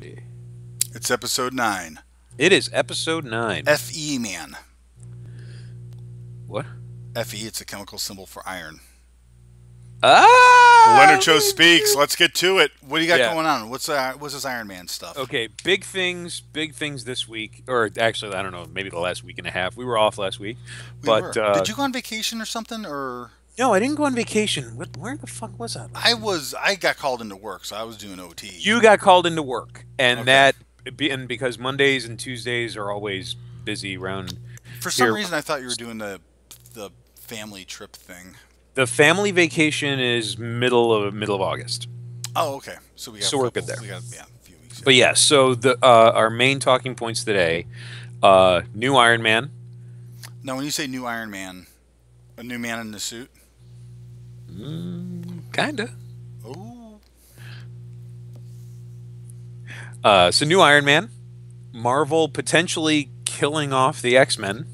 It's episode 9. It is episode 9. FE, man. What? FE, it's a chemical symbol for iron. Leonard Ah! Cho speaks. Let's get to it. What do you got Yeah. going on? What's this Iron Man stuff? Okay, big things this week. Or actually, I don't know, maybe the last week and a half. We were off last week. We But, were. Did you go on vacation or something? Or no, I didn't go on vacation. Where the fuck was I last week? I got called into work, so I was doing OT. You got called into work. And Okay. and because Mondays and Tuesdays are always busy around For some here. reason, I thought you were doing the family trip thing. The family vacation is middle of August. Oh, okay. So we got So we're good there. We got a few weeks. But yeah, so the our main talking points today, new Iron Man. Now, when you say new Iron Man, a new man in the suit. Kinda. Oh, So new Iron Man, Marvel potentially killing off the X-Men.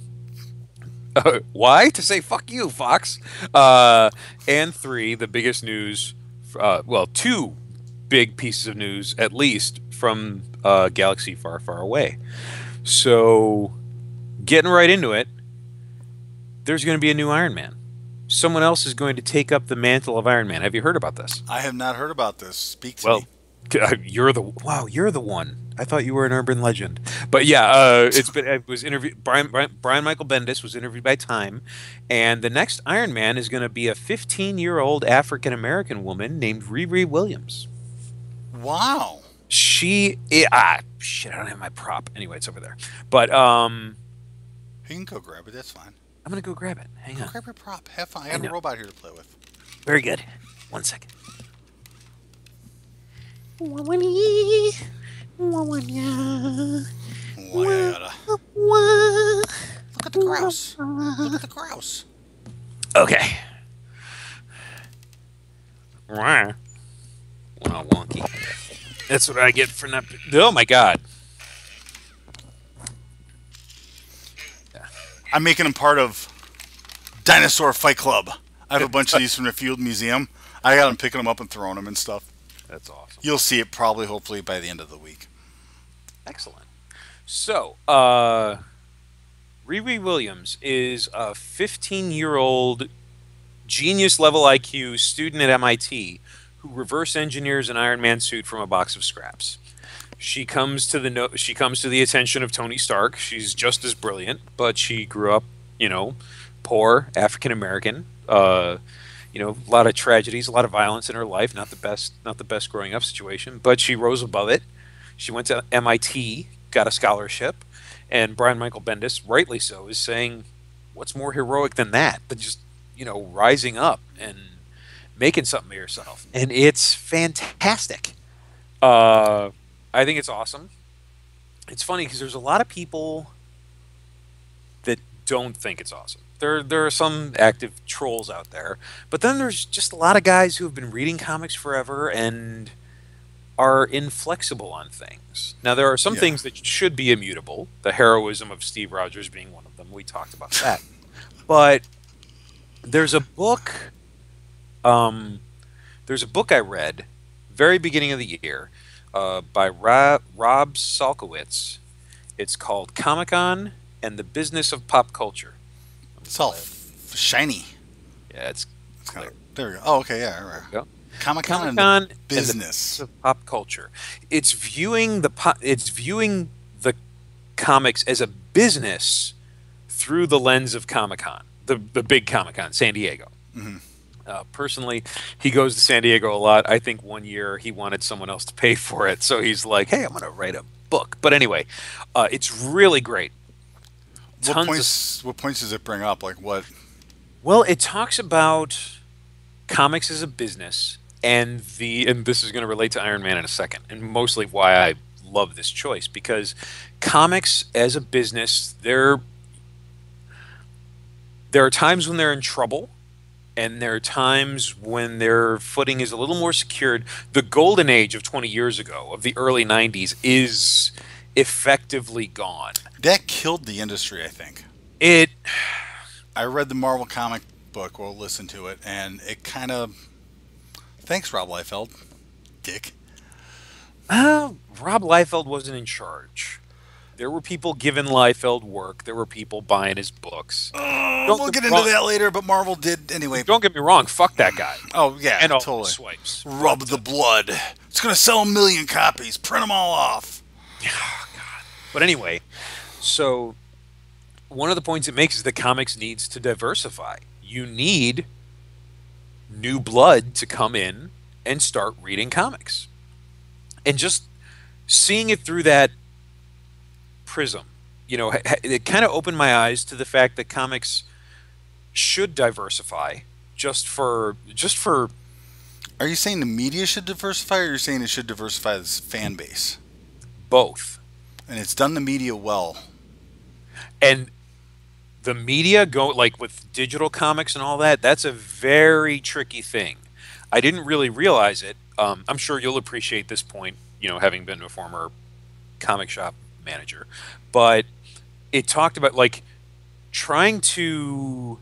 Why? To say fuck you, Fox. And 3, the biggest news. Well, 2 big pieces of news at least from a galaxy far, far away. So, getting right into it, there's going to be a new Iron Man. Someone else is going to take up the mantle of Iron Man. Have you heard about this? I have not heard about this. Speak to Well, me. you're the one. I thought you were an urban legend, but yeah, it was interviewed. Brian Michael Bendis was interviewed by Time, and the next Iron Man is going to be a 15-year-old African American woman named Riri Williams. Wow. Shit, I don't have my prop. Anyway, it's over there. But You can go grab it. That's fine. I'm gonna go grab it. Hang Go on. grab your prop. Have fun. I I got a know. robot here to play with. Very good. 1 second. Why Look at the grouse. Look at the grouse. Okay. Wow, wonky. That's what I get for not. Oh my god. I'm making him part of Dinosaur Fight Club. I have a bunch of these from the Field Museum. I got him picking them up and throwing them and stuff. That's awesome. You'll see it probably, hopefully, by the end of the week. Excellent. So, Riri Williams is a 15-year-old genius level IQ student at MIT who reverse engineers an Iron Man suit from a box of scraps. She comes to the attention of Tony Stark. She's just as brilliant, but she grew up, poor, African American. A lot of tragedies, a lot of violence in her life. Not the best growing up situation, but she rose above it. She went to MIT, got a scholarship, and Brian Michael Bendis, rightly so, is saying, "What's more heroic than that? Than just rising up and making something of yourself?" And it's fantastic. I think it's awesome. It's funny because there's a lot of people that don't think it's awesome. There are some active trolls out there, but then there's just a lot of guys who have been reading comics forever and are inflexible on things. Now there are some Yeah. things that should be immutable. The heroism of Steve Rogers being one of them. We talked about that. But there's a book. There's a book I read very beginning of the year by Rob Salkowitz. It's called Comic-Con and the Business of Pop Culture. It's all shiny. Yeah, it's It's kind clear. of, there we go. Oh, okay, yeah, right. Go. Comic-Con and Comic-Con the and the business. of pop culture. It's viewing the comics as a business through the lens of Comic-Con, the big Comic-Con, San Diego. Mhm. Personally, he goes to San Diego a lot. I think one year he wanted someone else to pay for it, so he's like, "Hey, I'm going to write a book." But anyway, it's really great. What points does it bring up? Like what? Well, it talks about comics as a business, and this is going to relate to Iron Man in a second, and mostly why I love this choice, because comics as a business, there are times when they're in trouble, and there are times when their footing is a little more secured. The golden age of 20 years ago, of the early 90s, is effectively gone. That killed the industry, I think. It I read the Marvel comic book, or listened to it, and it kind of. Thanks, Rob Liefeld. Dick. Rob Liefeld wasn't in charge. There were people giving Liefeld work. There were people buying his books. We'll get into that later, but Marvel did anyway. Don't get me wrong. Fuck that guy. Oh, yeah, And all totally. the swipes. Rub the blood. It's going to sell 1 million copies. Print them all off. Oh, God. But anyway, so one of the points it makes is that comics needs to diversify. You need new blood to come in and start reading comics. And just seeing it through that prism, it kind of opened my eyes to the fact that comics should diversify just for Are you saying the media should diversify, or you're saying it should diversify this fan base? both. And it's done the media well. And the media go like with digital comics and all that, that's a very tricky thing. I didn't really realize it. I'm sure you'll appreciate this point, having been a former comic shop manager. But it talked about like trying to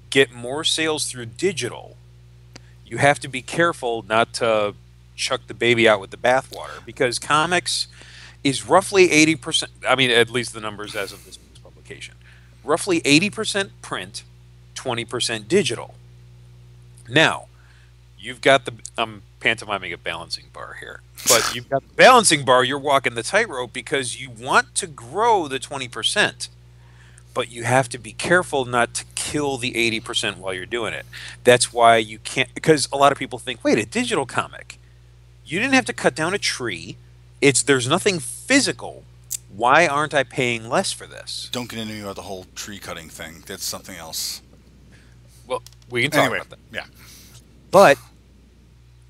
get more sales through digital. You have to be careful not to chuck the baby out with the bathwater, because comics is roughly 80%. I mean, at least the numbers as of this publication. Roughly 80% print, 20% digital. Now, you've got I'm pantomiming a balancing bar here, but you've got the balancing bar, you're walking the tightrope because you want to grow the 20%, but you have to be careful not to kill the 80% while you're doing it. That's why you can't, because a lot of people think, wait, a digital comic, you didn't have to cut down a tree. There's nothing physical. Why aren't I paying less for this? Don't get into me about the whole tree cutting thing. That's something else. Well, we can talk Anyway, about that. yeah. But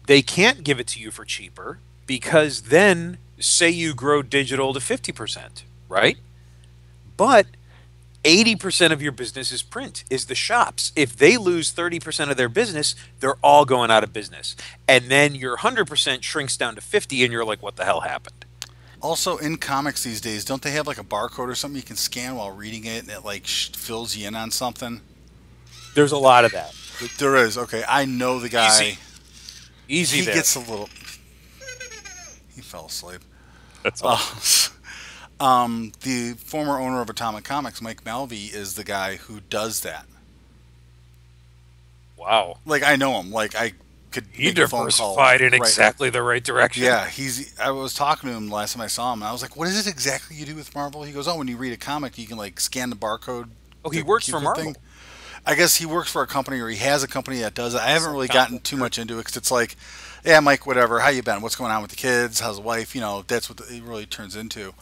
they can't give it to you for cheaper, because then say you grow digital to 50%, right? But 80% of your business is print, is the shops. If they lose 30% of their business, they're all going out of business. And then your 100% shrinks down to 50, and you're like, what the hell happened? Also, in comics these days, don't they have like a barcode or something you can scan while reading it, and it like fills you in on something? There's a lot of that. There is. Okay, I know the guy. Easy He there. gets a little. He fell asleep. That's all. The former owner of Atomic Comics, Mike Malvey, is the guy who does that. Wow. Like, I know him. Like, I could He make a phone call diversified in right exactly the right direction. Yeah, I was talking to him last time I saw him, and I was like, "What is it exactly you do with Marvel?" He goes, "Oh, when you read a comic, you can like scan the barcode." Oh, he works for Marvel. Thing. I guess he works for a company, or he has a company that does it. I haven't really gotten too much into it because it's like, yeah, Mike, whatever. How you been? What's going on with the kids? How's the wife? That's what it really turns into.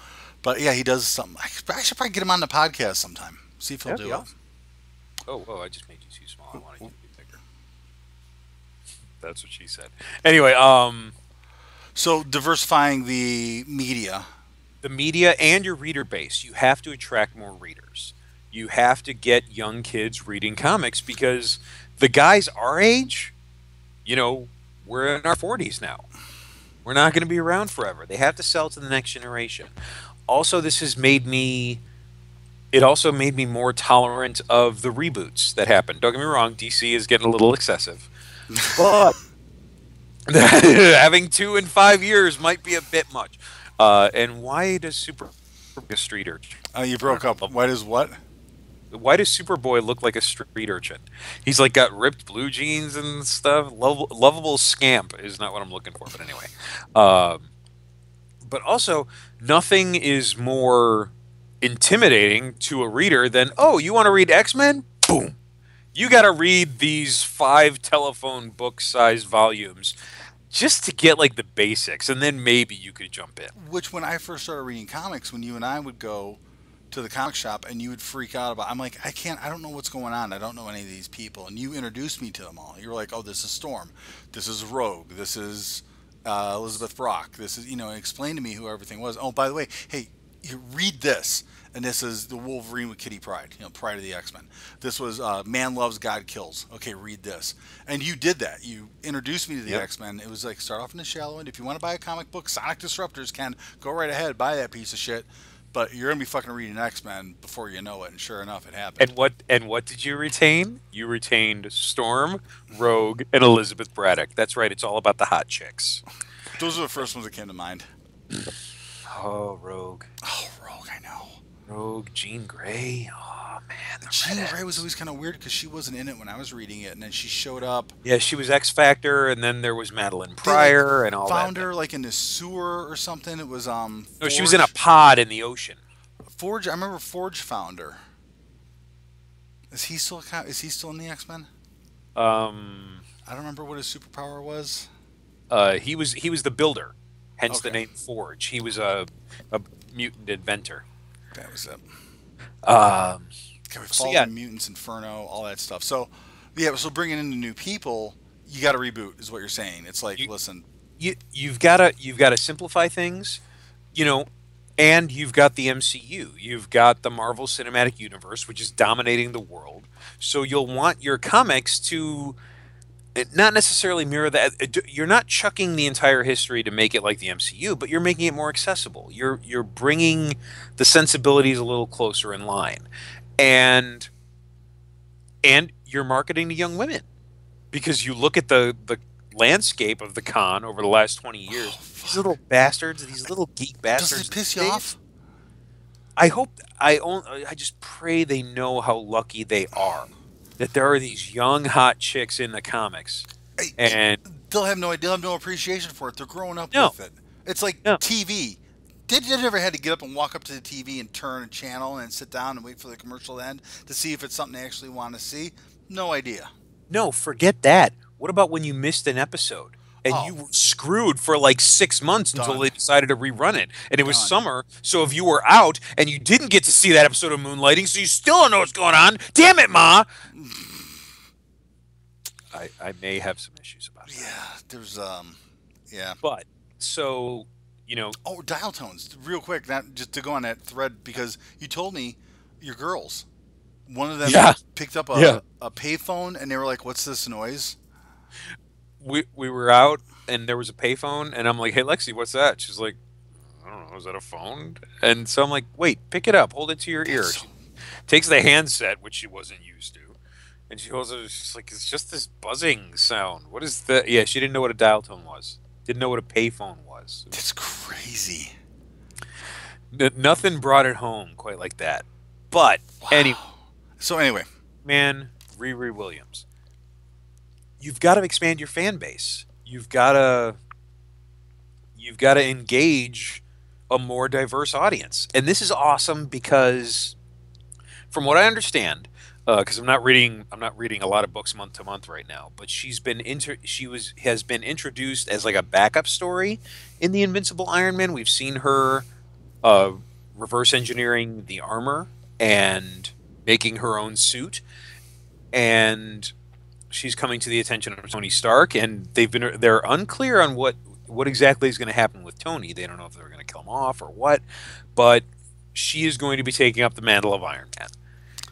But yeah, he does something. I should probably get him on the podcast sometime. See if he'll do it. Oh, I just made you too small. I wanted you to be bigger. That's what she said. Anyway, so diversifying the media. The media and your reader base. You have to attract more readers. You have to get young kids reading comics, because the guys our age, we're in our 40s now. We're not going to be around forever. They have to sell to the next generation. Also, it also made me more tolerant of the reboots that happen. Don't get me wrong, DC is getting a little excessive. But having 2 in 5 years might be a bit much. And why does Superboy look like a street urchin? You broke up. Why does what? Why does Superboy look like a street urchin? He's like got ripped blue jeans and stuff. Lovable scamp is not what I'm looking for, but anyway. But also, nothing is more intimidating to a reader than, oh, you want to read X-Men? Boom. You got to read these 5 telephone book-sized volumes just to get like the basics, and then maybe you could jump in. Which, when I first started reading comics, when you and I would go to the comic shop and you would freak out about, I'm like, I don't know what's going on. I don't know any of these people. And you introduced me to them all. You were like, oh, this is Storm. This is Rogue. This is Elizabeth Brock. This is, explain to me who everything was. Oh, by the way, hey, you read this. And this is the Wolverine with Kitty Pryde, Pride of the X-Men. This was Man Loves, God Kills. Okay, read this. And you did that. You introduced me to the X-Men. It was like, start off in the shallow end. If you want to buy a comic book, Sonic Disruptors can. Go right ahead, buy that piece of shit. But you're going to be fucking reading X-Men before you know it. And sure enough, it happened. And what did you retain? You retained Storm, Rogue, and Elizabeth Braddock. That's right. It's all about the hot chicks. Those are the first ones that came to mind. Oh, Rogue. Oh, Rogue, I know. Rogue, Jean Grey. Oh man, the Jean Red Grey was X. always kind of weird because she wasn't in it when I was reading it, and then she showed up. Yeah, she was X Factor, and then there was Madeline They like Pryor and all that. found her like in the sewer or something. It was No, she was in a Forge. pod in the ocean. Forge. I remember Forge found her. Is he still? Is he still in the X Men? Um, I don't remember what his superpower was. he was the builder, hence the Okay, name Forge. He was a mutant inventor. that was it. Um, Okay, we so followed yeah, the mutants, Inferno, all that stuff. So, yeah. So bringing in the new people, you got to reboot, is what you're saying. It's like, you listen, you've got to simplify things, you know, and you've got the MCU. You've got the Marvel Cinematic Universe, which is dominating the world. So you'll want your comics to not necessarily mirror that. You're not chucking the entire history to make it like the MCU, but you're making it more accessible. You're bringing the sensibilities a little closer in line, and you're marketing to young women because you look at the landscape of the con over the last 20 oh years. These fuck, little bastards, these little geek doesn't bastards it these piss you days. off? I hope I just pray they know how lucky they are that there are these young hot chicks in the comics. I And they'll have no idea, they'll have no appreciation for it. They're growing up no, with it. It's like no, TV. Did you ever had to get up and walk up to the TV and turn a channel and sit down and wait for the commercial to end to see if it's something they actually want to see? No idea. no, forget that. What about when you missed an episode and Oh, you were screwed for like 6 months until done, they decided to rerun it? And it was done. summer, so if you were out and you didn't get to see that episode of Moonlighting, so you still don't know what's going on, damn it, Ma! I may have some issues about that. Yeah, there's yeah. But, so, you know, Oh, dial tones, real quick. That just to go on that thread because you told me your girls. One of them yeah, picked up yeah. a payphone and they were like, "What's this noise?" We were out and there was a payphone, and I'm like, "Hey, Lexi, what's that?" She's like, "I don't know, is that a phone?" And so I'm like, "Wait, pick it up, hold it to your ear." That's so. She takes the handset, which she wasn't used to, and she holds it. She's like, "It's just this buzzing sound. What is that?" Yeah, she didn't know what a dial tone was. Didn't know what a payphone was. That's crazy. Nothing brought it home quite like that. But anyway, Wow. So anyway, man, Riri Williams, you've got to expand your fan base. You've got to engage a more diverse audience, and this is awesome because, from what I understand, because I'm not reading a lot of books month to month right now, but has been introduced as like a backup story in the Invincible Iron Man. We've seen her uh, reverse engineering the armor and making her own suit, and she's coming to the attention of Tony Stark, and they're unclear on what exactly is going to happen with Tony. They don't know if they're going to kill him off or what, but she is going to be taking up the mantle of Iron Man,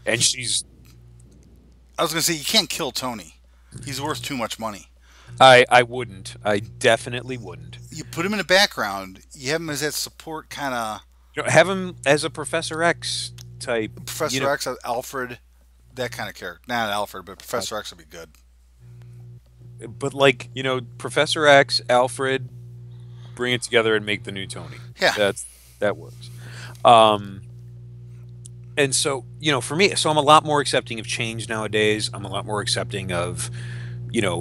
and she's. I was gonna say you can't kill Tony. He's worth too much money. I wouldn't. I definitely wouldn't. You put him in the background. You have him as that support kind of Have him as a Professor X type. You Professor know, X, Alfred, that kind of character. Not Alfred, but Professor X would be good. but like Professor X, Alfred, bring it together and make the new Tony. Yeah. That works. Um, and so for me, so I'm a lot more accepting of change nowadays. I'm a lot more accepting of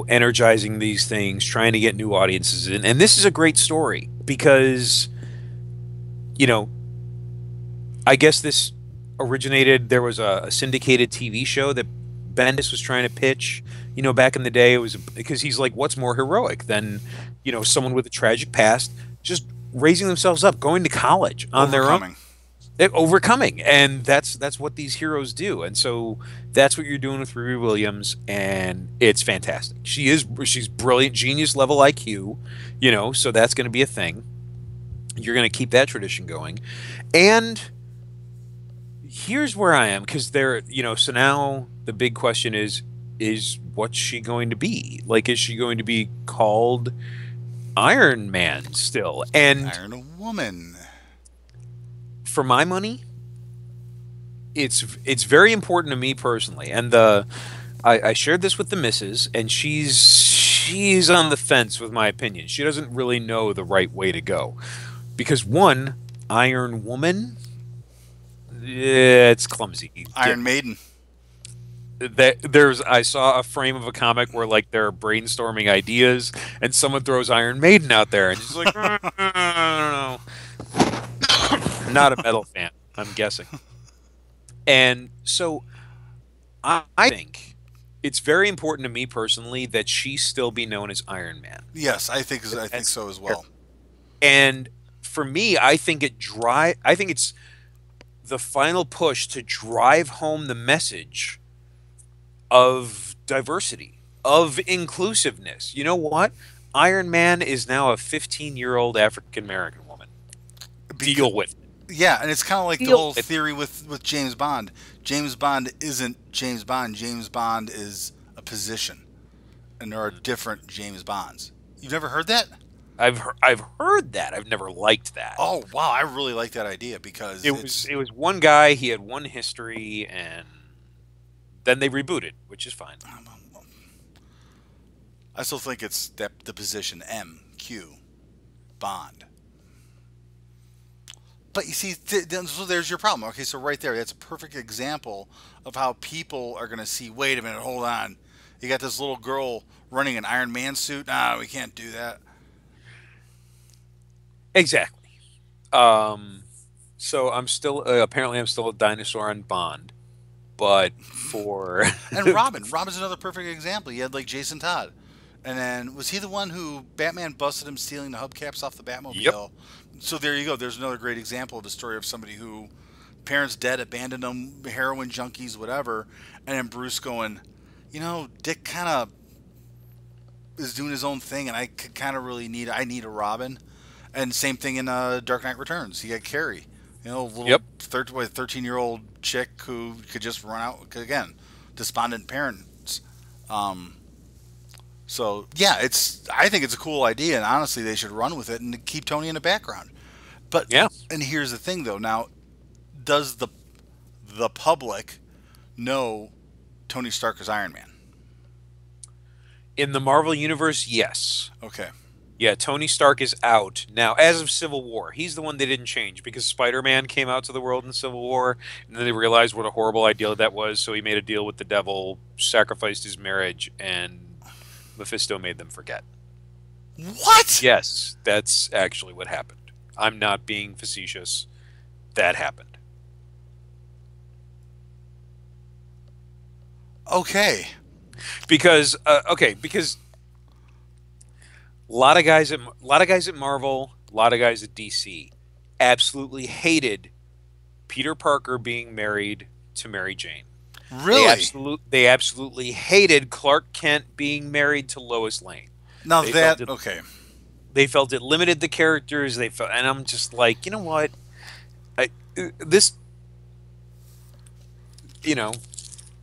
energizing these things, trying to get new audiences in. And this is a great story because you know I guess this originated. There was a syndicated TV show that Bendis was trying to pitch. Back in the day, it was because he's like, what's more heroic than someone with a tragic past just raising themselves up, going to college on their own, Overcoming. overcoming, and that's what these heroes do. And so that's what you're doing with Riri Williams, and it's fantastic. She's brilliant, genius level IQ, so that's going to be a thing. You're going to keep that tradition going, and here's where I am, because so now the big question is what's she going to be? Like, is she going to be called Iron Man still? And Iron Woman. for my money, it's very important to me personally. And I shared this with the missus, and she's she's on the fence with my opinion. She doesn't really know the right way to go. Because one, Iron Woman, it's clumsy. Iron Maiden. I saw a frame of a comic where like they're brainstorming ideas and someone throws Iron Maiden out there and she's like, I don't know. Not a metal fan, I'm guessing. And so I think it's very important to me personally that she still be known as Iron Man. Yes, I think so as well. And for me, I think it's the final push to drive home the message of diversity, of inclusiveness. You know what? Iron Man is now a 15-year-old African American woman. Deal with it. Yeah, and it's kind of like the whole theory with James Bond. James Bond isn't James Bond. James Bond is a position, and there are different James Bonds. You've never heard that? I've heard that. I've never liked that. Oh wow, I really like that idea because it was one guy. He had one history, and then they rebooted, which is fine. I still think it's the position MQ Bond. But you see, so there's your problem. Okay, so right there, that's a perfect example of how people are going to see, wait a minute, hold on. You got this little girl running an Iron Man suit. Nah, we can't do that. Exactly. So I'm still, apparently I'm still a dinosaur on Bond. But for... And Robin's another perfect example. You had like Jason Todd. And then, was he the one who Batman busted him stealing the hubcaps off the Batmobile? Yep. So there you go. There's another great example of a story of somebody who parents dead, abandoned them, heroin junkies, whatever. And then Bruce going, you know, Dick kind of is doing his own thing, and I kind of really need a Robin. And same thing in Dark Knight Returns. You got Carrie, you know, little 13-year-old chick who could just run out again, despondent parents. So yeah, I think it's a cool idea, and honestly, they should run with it and keep Tony in the background. But yeah, and here's the thing, though. Now, does the public know Tony Stark is Iron Man? In the Marvel Universe, yes. Okay. Yeah, Tony Stark is out now as of Civil War. He's the one they didn't change because Spider-Man came out to the world in Civil War, and then they realized what a horrible idea that was. So he made a deal with the devil, sacrificed his marriage, and Mephisto made them forget. What? Yes, that's actually what happened. I'm not being facetious. That happened. Okay. Because because a lot of guys at Marvel, a lot of guys at DC absolutely hated Peter Parker being married to Mary Jane. Really? They absolutely hated Clark Kent being married to Lois Lane. Now okay. They felt it limited the characters. And I'm just like, you know what?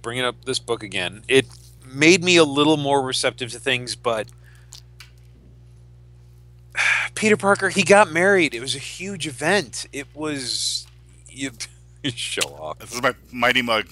Bringing up this book again, it made me a little more receptive to things, but Peter Parker, he got married. It was a huge event. It was... You show off. This is my mighty mug.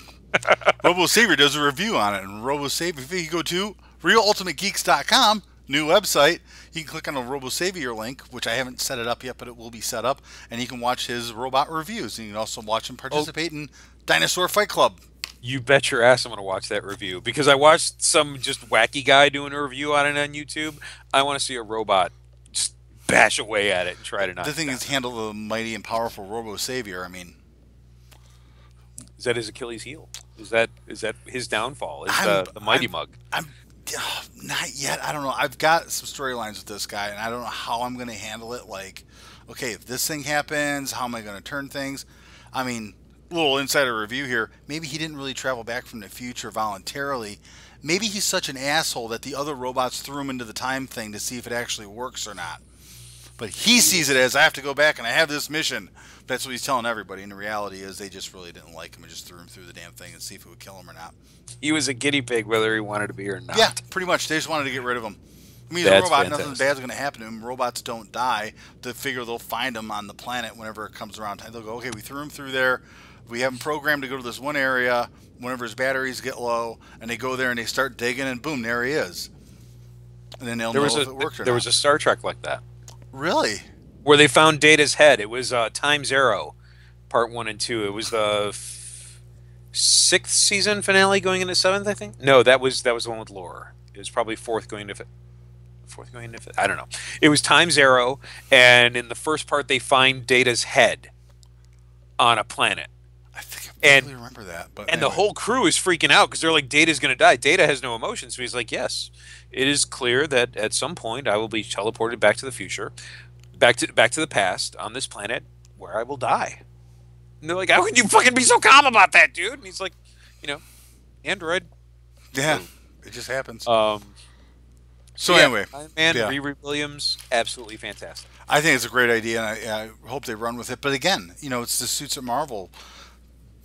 Robo Savior does a review on it. And Robo Savior, if you go to RealUltimateGeeks.com, new website, you can click on the Robo Savior link, which I haven't set it up yet, but it will be set up, and you can watch his robot reviews. And you can also watch him participate in Dinosaur Fight Club. You bet your ass I'm going to watch that review, because I watched some just wacky guy doing a review on it on YouTube. I want to see a robot just bash away at it and try to knock it down. The thing is, handle the mighty and powerful Robo Savior. I mean... Is that his Achilles heel? Is that his downfall? Is the Mighty Mug? Not yet. I don't know. I've got some storylines with this guy, and I don't know how I'm going to handle it. Like, okay, if this thing happens, how am I going to turn things? I mean, a little insider review here. Maybe he didn't really travel back from the future voluntarily. Maybe he's such an asshole that the other robots threw him into the time thing to see if it actually works or not. But he sees it as, I have to go back and I have this mission. That's what he's telling everybody. And the reality is they just really didn't like him and just threw him through the damn thing and see if it would kill him or not. He was a guinea pig whether he wanted to be or not. Yeah, pretty much. They just wanted to get rid of him. I mean, he's a robot. Nothing bad's going to happen to him. Robots don't die. They figure they'll find him on the planet whenever it comes around. They'll go, okay, we threw him through there. We have him programmed to go to this one area whenever his batteries get low. And they go there and they start digging and boom, there he is. And then they'll There know was if a it worked or there not. was a Star Trek like that Really? where they found Data's head. It was Time Zero, Part 1 and 2. It was the sixth season finale going into seventh, I think. No, that was the one with Laura. It was probably fourth going into fifth. I don't know. It was Time Zero, and in the first part they find Data's head on a planet. I think I And vaguely remember that. But and the anyway. whole crew is freaking out because they're like, Data's going to die. Data has no emotion. So he's like, yes, it is clear that at some point I will be teleported back to the future, back to the past on this planet where I will die. And they're like, how can you fucking be so calm about that, dude? And he's like, you know, Android. Yeah, So, it just happens. So So yeah, anyway, Iron Man, yeah. Riri Williams, absolutely fantastic. I think it's a great idea, and I hope they run with it. But again, it's the suits at Marvel.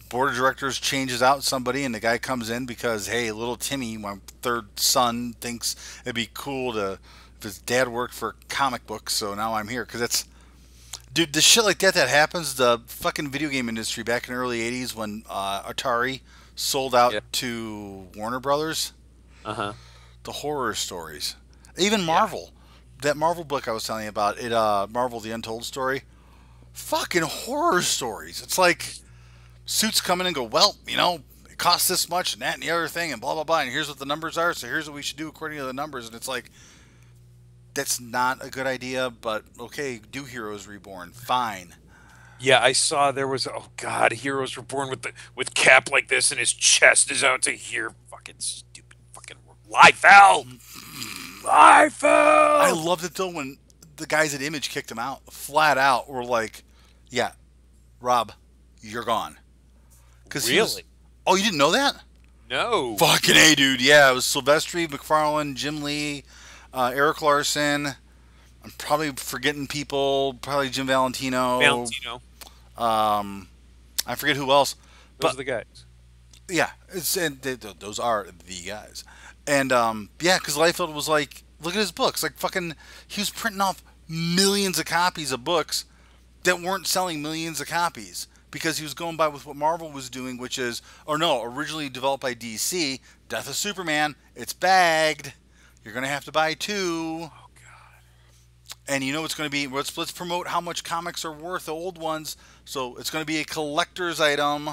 Board of directors changes out somebody, and the guy comes in because, hey, little Timmy, my third son, thinks it'd be cool to if his dad worked for comic books, so now I'm here because it's. Dude, the shit like that happens. The fucking video game industry back in the early '80s when Atari sold out Yeah. to Warner Brothers. Uh-huh. The horror stories, even Yeah. Marvel. That Marvel book I was telling you about, it Marvel: The Untold Story. Fucking horror stories. It's like suits come in and go, well, it costs this much and that and the other thing and blah blah blah, and here's what the numbers are. So here's what we should do according to the numbers. And it's like, that's not a good idea, but okay, do Heroes Reborn, fine. Yeah, I saw there was, oh god, Heroes were born with Cap like this and his chest is out to here. Fucking stupid fucking Liefeld. I Liefeld. loved it though when the guys at Image kicked him out flat out. Were like, yeah, Rob, you're gone. Because Really? Oh, you didn't know that? No. Fucking A, dude. Yeah, it was Silvestri, McFarlane, Jim Lee, Eric Larson. I'm probably forgetting people. Probably Jim Valentino. Valentino. I forget who else. Those But are the guys. yeah, those are the guys. And yeah, because Liefeld was like, look at his books. Like fucking, he was printing off millions of copies of books that weren't selling millions of copies because he was going by with what Marvel was doing, which is, or no, originally developed by DC, Death of Superman. It's bagged. You're gonna have to buy two. Oh god. And you know it's going to be, let's promote how much comics are worth, the old ones. So it's going to be a collector's item.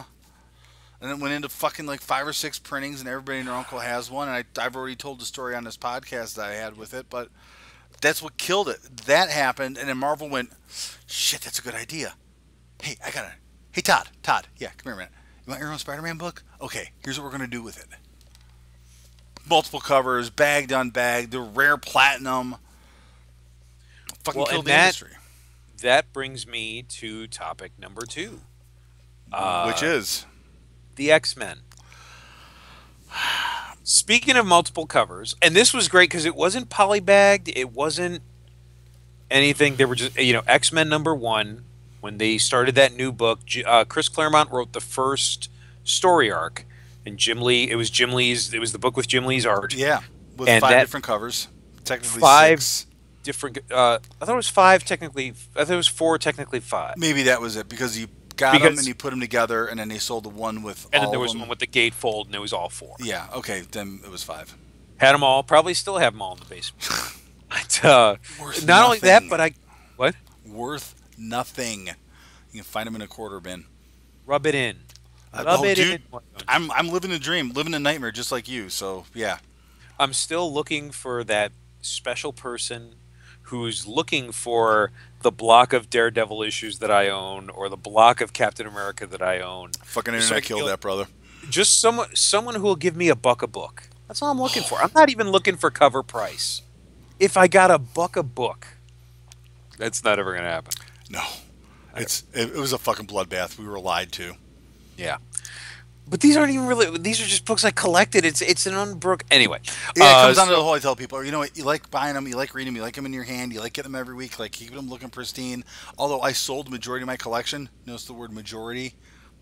And it went into fucking like 5 or 6 printings, and everybody and their uncle has one. And I've already told the story on this podcast that I had with it, but that's what killed it. That happened, and then Marvel went, shit, that's a good idea. Hey, I got it. Hey, Todd, yeah, come here a minute. You want your own Spider-Man book? Okay, here's what we're going to do with it. Multiple covers, bagged, unbagged, the rare platinum. Fucking killed the industry. That brings me to topic number 2. Which is? The X-Men. Speaking of multiple covers, and this was great because it wasn't polybagged, it wasn't anything. They were just, X-Men #1, when they started that new book, Chris Claremont wrote the first story arc, and it was the book with Jim Lee's art. Yeah, with and 5 that, different covers. Technically 5 6. different, I thought it was 5 technically, I thought it was 4 technically 5. Maybe that was it, because you got them and you put them together, and then they sold the one with and all then there of was them. one with the gatefold, and it was all 4. Yeah, okay, then it was 5. Had them all, probably still have them all in the basement. But, Worth not only that, nothing. but what? Worth nothing. You can find them in a quarter bin. Rub it in. Dude, in. I'm living a dream, living a nightmare just like you, so yeah. I'm still looking for that special person who's looking for the block of Daredevil issues that I own or the block of Captain America that I own. Fucking So internet killed that, brother. Just someone who will give me $1 a book. That's all I'm looking for. I'm not even looking for cover price. If I got $1 a book, that's not ever going to happen. No. It was a fucking bloodbath. We were lied to. Yeah. But these aren't even really. These are just books I collected. It's an unbroken. Anyway, Yeah, it comes down to the whole. I tell people, you know what? You like buying them, you like reading them, you like them in your hand, you like getting them every week, like keeping them looking pristine. Although I sold the majority of my collection. Notice the word majority.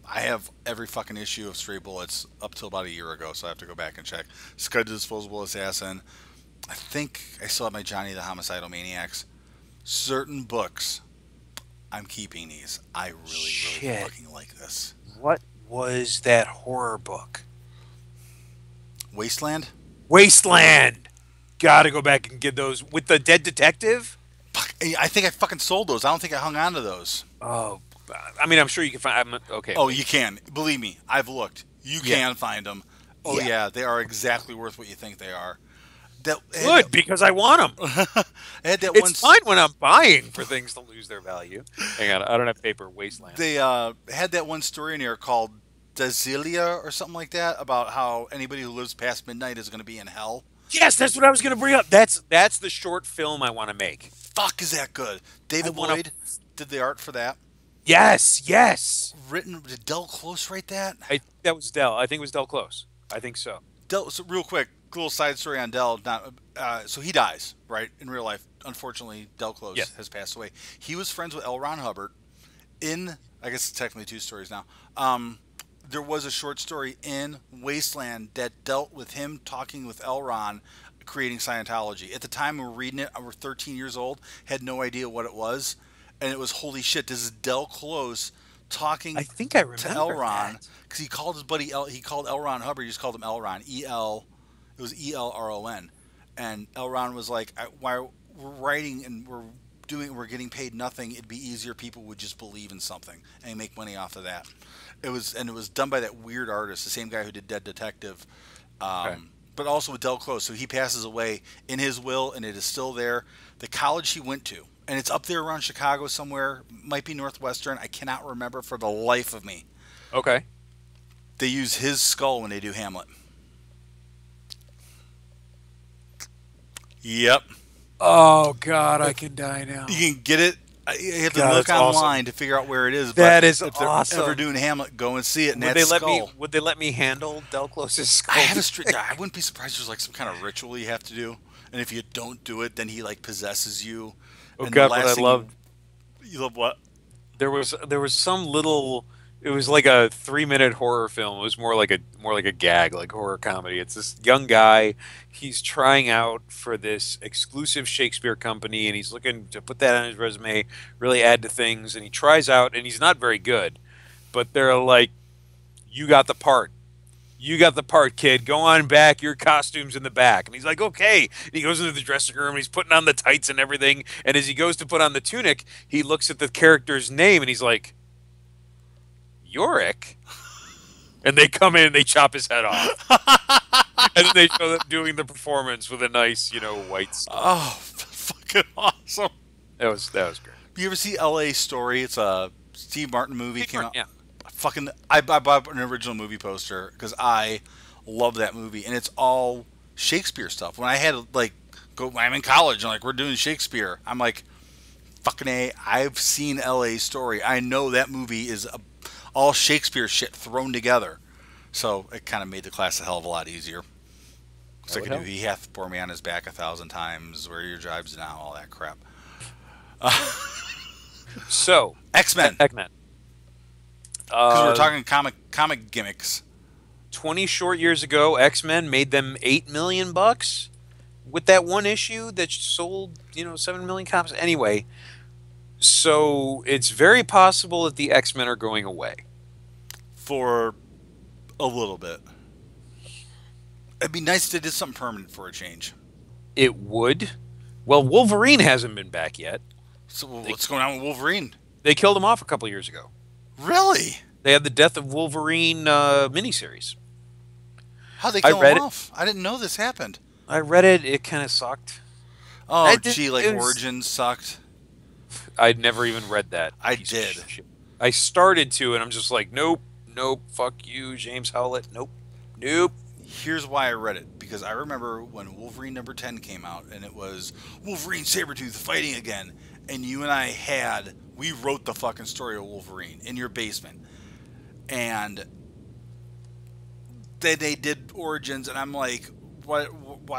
I have every fucking issue of Stray Bullets up till about a year ago, so I have to go back and check. Scud the Disposable Assassin. I think I still have my Johnny the Homicidal Maniacs. Certain books, I'm keeping these. I really fucking like this. what was that horror book? Wasteland? Wasteland. got to go back and get those with the dead detective. Fuck, I think I fucking sold those. I don't think I hung on to those. Oh, I mean, I'm sure you can find. Okay, Oh, wait. you can. Believe me, I've looked. You Yeah. can find them. Oh Yeah. yeah, they are exactly worth what you think they are. That Good, because I want them. I had that one. It's fine when I'm buying for things to lose their value. Hang on, I don't have paper. Wasteland. They had that one story in here called Desilia or something like that about how anybody who lives past midnight is going to be in hell. Yes, that's what I was going to bring up. That's the short film I want to make. Fuck, is that good? David Lloyd did the art for that. Yes, yes. Written, did Del Close write that? That was Del. I think it was Del Close. I think so. Del, so real quick, little side story on Del. So he dies, right, in real life. Unfortunately, Del Close has passed away. He was friends with L. Ron Hubbard in, I guess it's technically two stories now. There was a short story in Wasteland that dealt with him talking with L. Ron, creating Scientology. At the time we were reading it, I was 13 years old, had no idea what it was, and it was holy shit. This is Del Close talking I think I remember to L. Ron that. because he called his buddy he called L. Ron Hubbard. He just called him L. Ron. It was ELRON, and L. Ron was like, "Why we're writing and we're getting paid nothing. It'd be easier. People would just believe in something and make money off of that." It was done by that weird artist, the same guy who did Dead Detective, Okay. but also with Del Close. So he passes away in his will, and it is still there. The college he went to, and it's up there around Chicago somewhere, might be Northwestern. I cannot remember for the life of me. Okay. They use his skull when they do Hamlet. Yep. Oh God, I can die now. You can get it. You have to God, look that's awesome. online to figure out where it is. That but is if they're awesome. ever doing Hamlet, go and see it. And Would that's they let skull. me? Would they let me handle Del Close's skull? I have a strict. I wouldn't be surprised. There's like some kind of ritual you have to do, and if you don't do it, then he like possesses you. Oh and God, the last but I thing loved. You love what? There was some little. It was like a 3-minute horror film. It was more like a gag, like horror comedy. It's this young guy. He's trying out for this exclusive Shakespeare company, and he's looking to put that on his resume, really add to things. And he tries out, and he's not very good. But they're like, "You got the part. You got the part, kid. Go on back. Your costume's in the back." And he's like, "Okay." And he goes into the dressing room. And he's putting on the tights and everything. And as he goes to put on the tunic, he looks at the character's name, and he's like, "Yorick?" And they come in and they chop his head off. And then they show them doing the performance with a nice, white stuff. Oh, fucking awesome! That was great. You ever see L.A. Story? It's a Steve Martin movie. Came out. Yeah. I bought an original movie poster because I love that movie, and it's all Shakespeare stuff. When I had when I'm in college and we're doing Shakespeare, I'm like, fucking A. I've seen L.A. Story. I know that movie is all Shakespeare shit thrown together. So it kind of made the class a hell of a lot easier. Because I could do, "He hath bore me on his back 1,000 times, where your jibes now," all that crap. So X-Men. X-Men. Because we're talking comic gimmicks. 20 short years ago, X-Men made them $8 million with that one issue that sold, 7 million copies. Anyway, so it's very possible that the X-Men are going away. For a little bit. It'd be nice if they did something permanent for a change. It would. Well, Wolverine hasn't been back yet. So what's going on with Wolverine? They killed him off a couple years ago. Really? They had the Death of Wolverine miniseries. How'd they kill him off? I didn't know this happened. I read it. It kind of sucked. Oh, Origins sucked. I'd never even read that. I did. I started to, and I'm just like, nope, fuck you, James Howlett. Nope. Here's why I read it. Because I remember when Wolverine number 10 came out, and it was Wolverine Sabretooth fighting again. And you and we wrote the fucking story of Wolverine in your basement. And then they did Origins, and I'm like, why,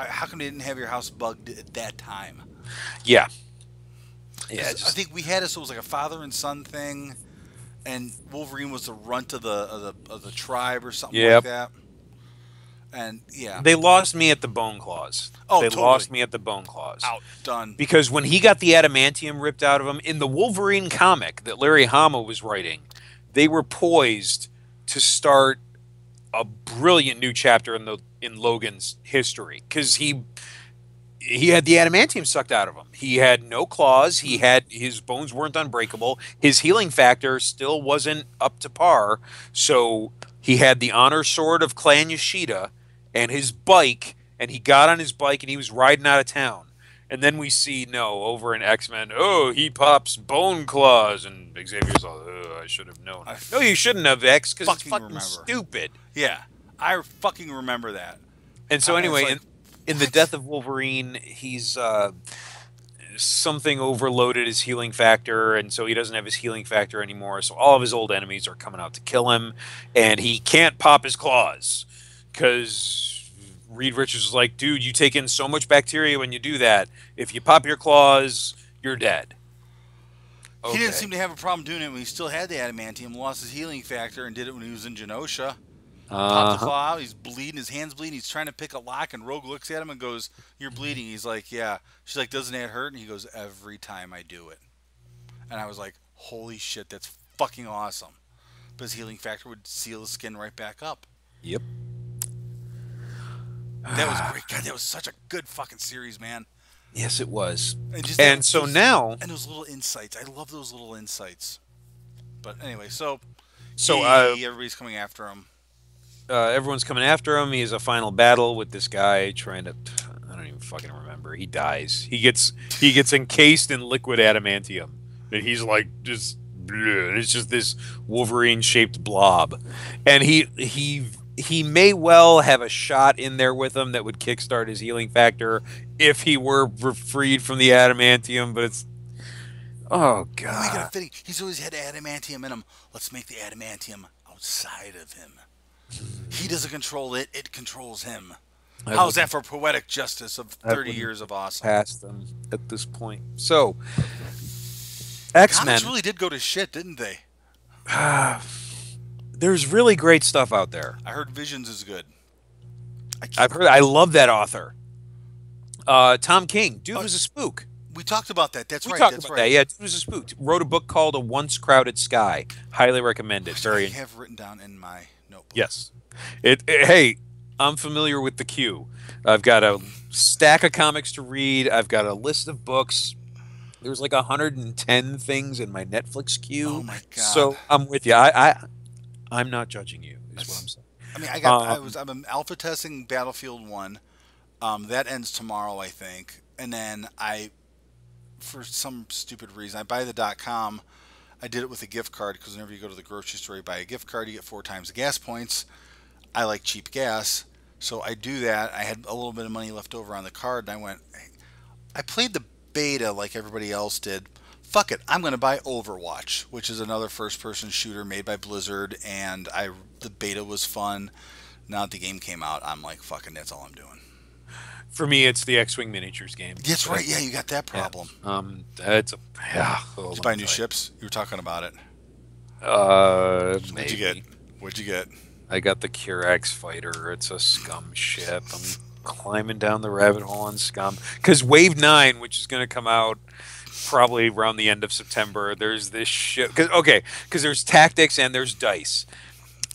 how come they didn't have your house bugged at that time? Yeah. Yeah. I think we had it, so it was like a father and son thing, and Wolverine was the runt of the tribe or something like that. And yeah, they lost me at the Bone Claws. Oh, they totally. lost me at the Bone Claws. Out, done. Because when he got the adamantium ripped out of him in the Wolverine comic that Larry Hama was writing, they were poised to start a brilliant new chapter in Logan's history, because he had the adamantium sucked out of him. He had no claws. He had his bones weren't unbreakable. His healing factor still wasn't up to par. So he had the honor sword of Clan Yoshida and his bike, and he got on his bike and he was riding out of town. And then we see over in X-Men. Oh, he pops bone claws, and Xavier's all, oh, I should have known. No, you shouldn't have, X, because it's fucking stupid. Yeah, I fucking remember that. And so anyway, in the Death of Wolverine, he's something overloaded his healing factor, and so he doesn't have his healing factor anymore. So all of his old enemies are coming out to kill him, and he can't pop his claws because Reed Richards was like, dude, you take in so much bacteria when you do that. If you pop your claws, you're dead. Okay. He didn't seem to have a problem doing it when he still had the adamantium, lost his healing factor, and did it when he was in Genosha. Popped the claw out, he's bleeding, his hand's bleeding, he's trying to pick a lock, and Rogue looks at him and goes, you're bleeding. He's like, yeah. She's like, doesn't that hurt? And he goes, every time I do it. And I was like, holy shit, that's fucking awesome. But his healing factor would seal the skin right back up. Yep. That was great. God, that was such a good fucking series, man. Yes, it was. And now... And those little insights. I love those little insights. But anyway, so everybody's coming after him. Everyone's coming after him. He has a final battle with this guy trying to... I don't even fucking remember. He dies. He gets encased in liquid adamantium. And he's like just... It's just this Wolverine-shaped blob. And he may well have a shot in there with him that would kickstart his healing factor if he were freed from the adamantium, but it's... Oh, God. Make it fitting. He's always had adamantium in him. Let's make the adamantium outside of him. He doesn't control it. It controls him. How's that for poetic justice of 30 years of awesome? Past them at this point. So, X-Men... Comics really did go to shit, didn't they? There's really great stuff out there. I heard Visions is good. I love that author. Tom King. Dude was a spook. We talked about that. That's right. We talked about that. Yeah, dude was a spook. Wrote a book called A Once Crowded Sky. Highly recommended. I have written down in my notebook. Yes. Hey, I'm familiar with the queue. I've got a stack of comics to read. I've got a list of books. There's like 110 things in my Netflix queue. Oh my God. So I'm with you. I'm not judging you, is what I'm saying. I mean, I'm alpha testing Battlefield 1. That ends tomorrow, I think. And then for some stupid reason, I buy the .com. I did it with a gift card because whenever you go to the grocery store, you buy a gift card, you get 4 times the gas points. I like cheap gas, so I do that. I had a little bit of money left over on the card, and I went, hey, I played the beta like everybody else did. Fuck it, I'm going to buy Overwatch, which is another first-person shooter made by Blizzard, and the beta was fun. Now that the game came out, I'm like, fucking, that's all I'm doing. For me, it's the X-Wing miniatures game. That's right. Yeah, you got that problem. Yeah. Did you buy new ships? You were talking about it. Maybe. What'd you get? I got the Kirax fighter. It's a Scum ship. I'm climbing down the rabbit hole on Scum because Wave 9, which is going to come out probably around the end of September. There's this ship because there's tactics and there's dice.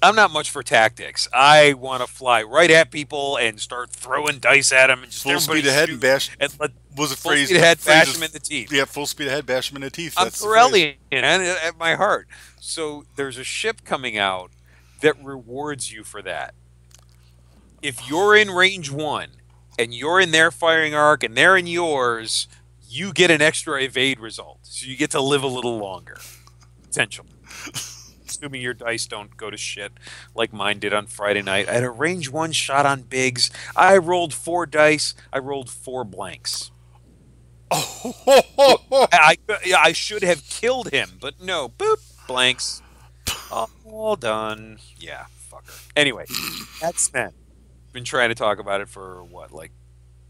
I'm not much for tactics. I want to fly right at people and start throwing dice at them and just full speed ahead and bash. And was a full phrase? Speed ahead, bash them in the teeth. Yeah, full speed ahead, bash them in the teeth. I'm Corellian at my heart. So there's a ship coming out that rewards you for that. If you're in range 1 and you're in their firing arc and they're in yours, you get an extra evade result. So you get to live a little longer. Potentially. Assuming your dice don't go to shit like mine did on Friday night. I had a range 1 shot on Biggs. I rolled 4 dice. I rolled 4 blanks. I should have killed him, but no. Boop. Blanks. All done. Yeah, fucker. Anyway, that's that. Been trying to talk about it for what, like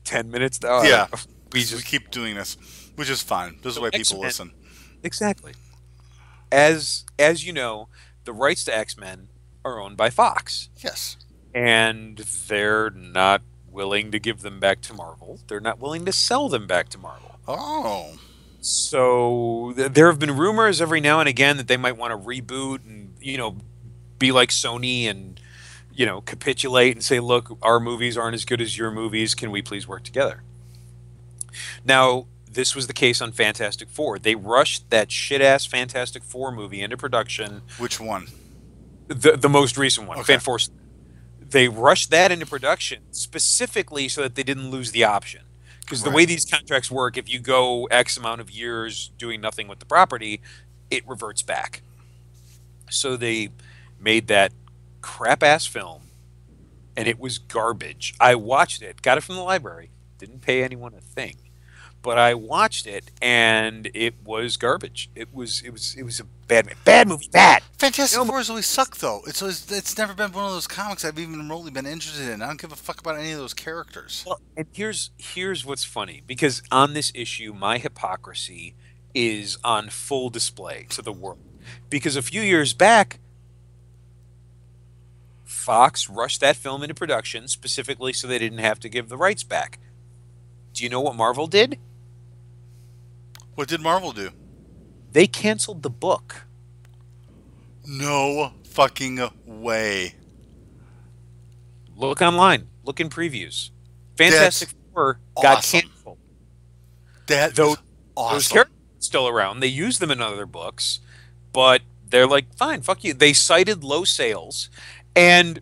10 minutes now? Yeah. We keep doing this, which is fine. This is why people listen. Exactly. As you know, the rights to X-Men are owned by Fox. Yes. And they're not willing to give them back to Marvel. They're not willing to sell them back to Marvel. Oh. So there have been rumors every now and again that they might want to reboot and, be like Sony and, capitulate and say, look, our movies aren't as good as your movies. Can we please work together? Now, this was the case on Fantastic Four. They rushed that shit ass Fantastic Four movie into production. Which one? The most recent one, Okay. Fan Force. They rushed that into production specifically so that they didn't lose the option. Because the Right. way these contracts work, if you go X amount of years doing nothing with the property, it reverts back. So they made that crap ass film, and it was garbage. I watched it, got it from the library, didn't pay anyone a thing, but I watched it, and it was garbage. It was a bad movie, bad. Fantastic You know, Four has always sucked, though. It's never been one of those comics I've even remotely been interested in. I don't give a fuck about any of those characters. well, and here's what's funny, because on this issue, my hypocrisy is on full display to the world. Because a few years back, Fox rushed that film into production specifically so they didn't have to give the rights back. Do you know what Marvel did? What did Marvel do? They canceled the book. No fucking way. Look online. Look in previews. Fantastic Four got awesome. canceled. That Though is awesome. those characters are still around. They use them in other books, but they're like, fine, fuck you. They cited low sales, and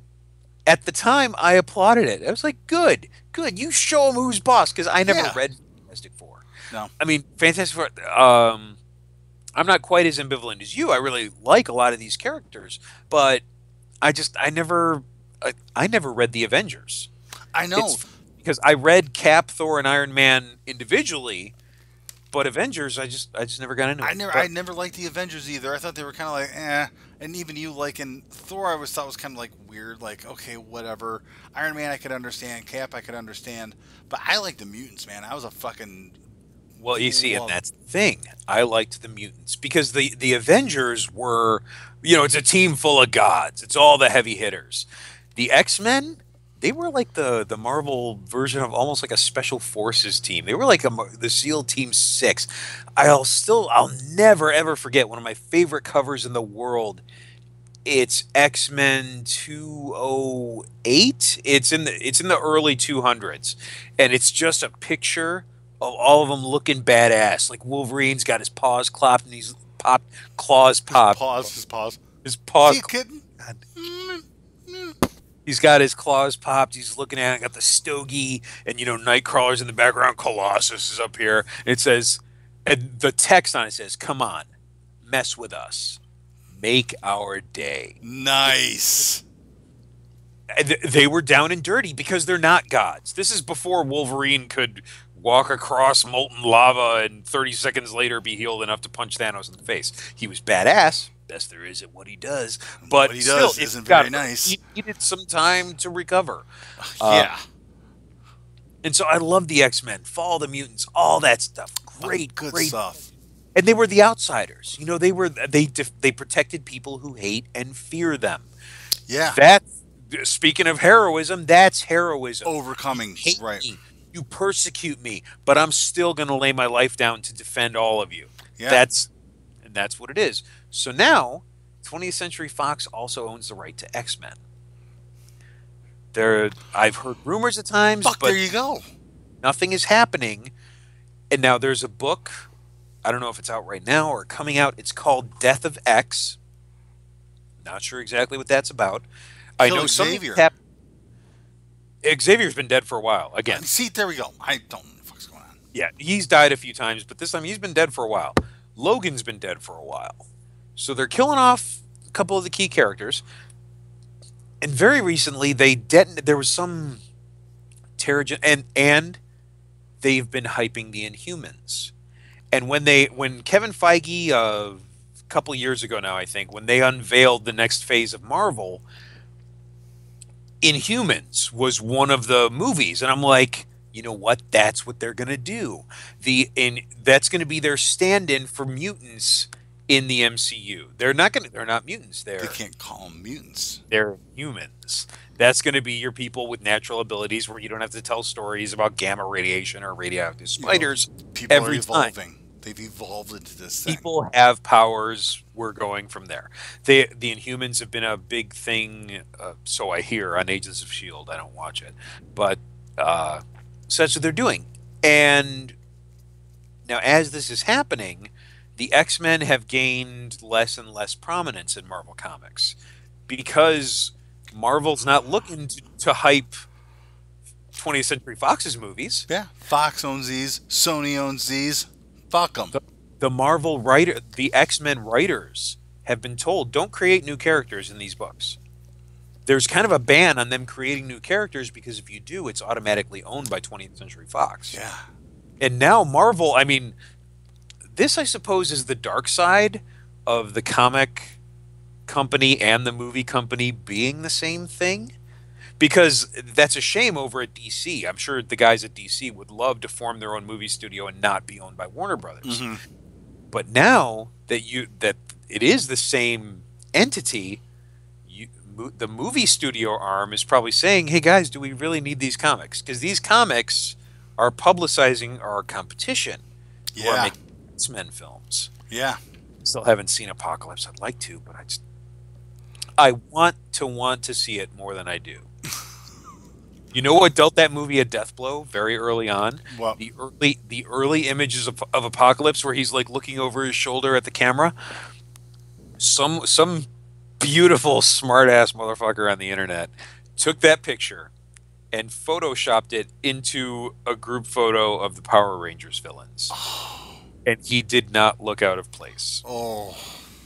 at the time, I applauded it. I was like, good, good. You show them who's boss, because I never Yeah. read Fantastic Four. No. I mean, Fantastic Four. I'm not quite as ambivalent as you. I really like a lot of these characters, but I never read the Avengers. I know. It's because I read Cap, Thor, and Iron Man individually, but Avengers, I just never got into it. I never liked the Avengers either. I thought they were kind of like, eh. And even you, like in Thor, I always thought was kind of like weird. Like, okay, whatever. Iron Man, I could understand. Cap, I could understand. But I like the mutants, man. I was a fucking. Well, you see, and that's the thing. I liked the mutants because the Avengers were, it's a team full of gods. It's all the heavy hitters. The X-Men, they were like the Marvel version of almost like a special forces team. They were like the SEAL Team 6. I'll never ever forget one of my favorite covers in the world. It's X-Men 208. It's in the early 200s, and it's just a picture of all of them looking badass. Like Wolverine's got his paws clopped and he's claws popped. His paws. His paws. See, kitten? He's got his claws popped. He's looking at it. Got the stogie, and Nightcrawler's in the background. Colossus is up here. It says, and the text on it says, "Come on, mess with us, make our day." Nice. And they were down and dirty because they're not gods. This is before Wolverine could walk across molten lava and 30 seconds later be healed enough to punch Thanos in the face. He was badass. Best there is at what he does. But what he still, does isn't very nice. He needed some time to recover. Yeah. And so I love the X-Men, Fall of the Mutants, all that stuff. Great, Good great stuff. And they were the outsiders. They protected people who hate and fear them. Yeah. Speaking of heroism, that's heroism. Overcoming. You hate Right. me, you persecute me, but I'm still going to lay my life down to defend all of you. Yeah. That's what it is. So now, 20th Century Fox also owns the right to X-Men. I've heard rumors at times, Fuck, but there you go. nothing is happening. And now there's a book. I don't know if it's out right now or coming out. It's called Death of X. Not sure exactly what that's about. I know Xavier. Xavier's been dead for a while. Again. See, there we go. I don't know what the fuck's going on. Yeah, he's died a few times, but this time he's been dead for a while. Logan's been dead for a while. So they're killing off a couple of the key characters. And very recently, there was some Terrigen, and they've been hyping the Inhumans. And when Kevin Feige, a couple of years ago now, I think, when they unveiled the next phase of Marvel, Inhumans was one of the movies. And I'm like, you know what? That's what they're going to do. That's going to be their stand-in for mutants in the MCU. They're not mutants. They can't call them mutants. They're humans. That's going to be your people with natural abilities where you don't have to tell stories about gamma radiation or radioactive spiders. People every are evolving. time. They've evolved into this thing. People have powers. We're going from there. The Inhumans have been a big thing, so I hear, on Agents of S.H.I.E.L.D. I don't watch it. But so that's what they're doing. And Now, as this is happening, the X-Men have gained less and less prominence in Marvel Comics because Marvel's not looking to hype 20th Century Fox's movies. Yeah, Fox owns these. Sony owns these. Fuck them. The, the X-Men writers have been told, don't create new characters in these books. There's kind of a ban on them creating new characters because if you do, it's automatically owned by 20th Century Fox. Yeah. And now Marvel, I mean, this I suppose is the dark side of the comic company and the movie company being the same thing. Because that's a shame over at DC. I'm sure the guys at DC would love to form their own movie studio and not be owned by Warner Brothers. Mm-hmm. But now that it is the same entity, the movie studio arm is probably saying, "Hey guys, do we really need these comics? Because these comics are publicizing our competition who are making X-Men films." Yeah. Still haven't seen Apocalypse. I'd like to, but I want to see it more than I do. You know what dealt that movie a death blow very early on? What? The early images of Apocalypse where he's like looking over his shoulder at the camera. Some beautiful smart ass motherfucker on the internet took that picture and photoshopped it into a group photo of the Power Rangers villains. Oh. And he did not look out of place. Oh.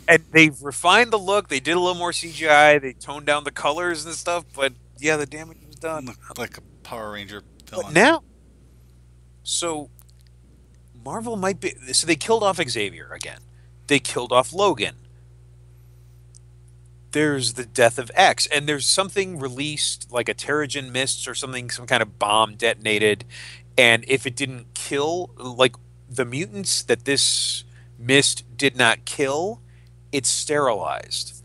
And they've refined the look. They did a little more CGI. They toned down the colors and stuff. But yeah, the damage was done. Looked like a Power Ranger villain. But now, so Marvel might be. So they killed off Xavier again. They killed off Logan. There's the death of X, and there's something released like a Terrigen Mist or something, some kind of bomb detonated. And if it didn't kill, like the mutants that this mist did not kill, it's sterilized.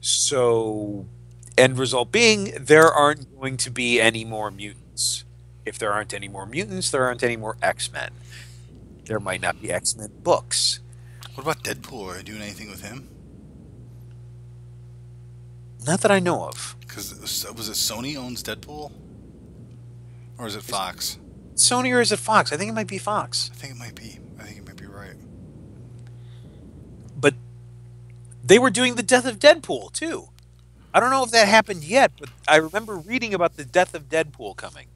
So, end result being, there aren't going to be any more mutants. If there aren't any more mutants, there aren't any more X-Men. There might not be X-Men books. What about Deadpool? Are they doing anything with him? Not that I know of. Because was it Sony owns Deadpool? Or is it Fox? Sony or is it Fox? I think it might be Fox. I think it might be. I think it might be right. But they were doing the death of Deadpool, too. I don't know if that happened yet, but I remember reading about the death of Deadpool coming.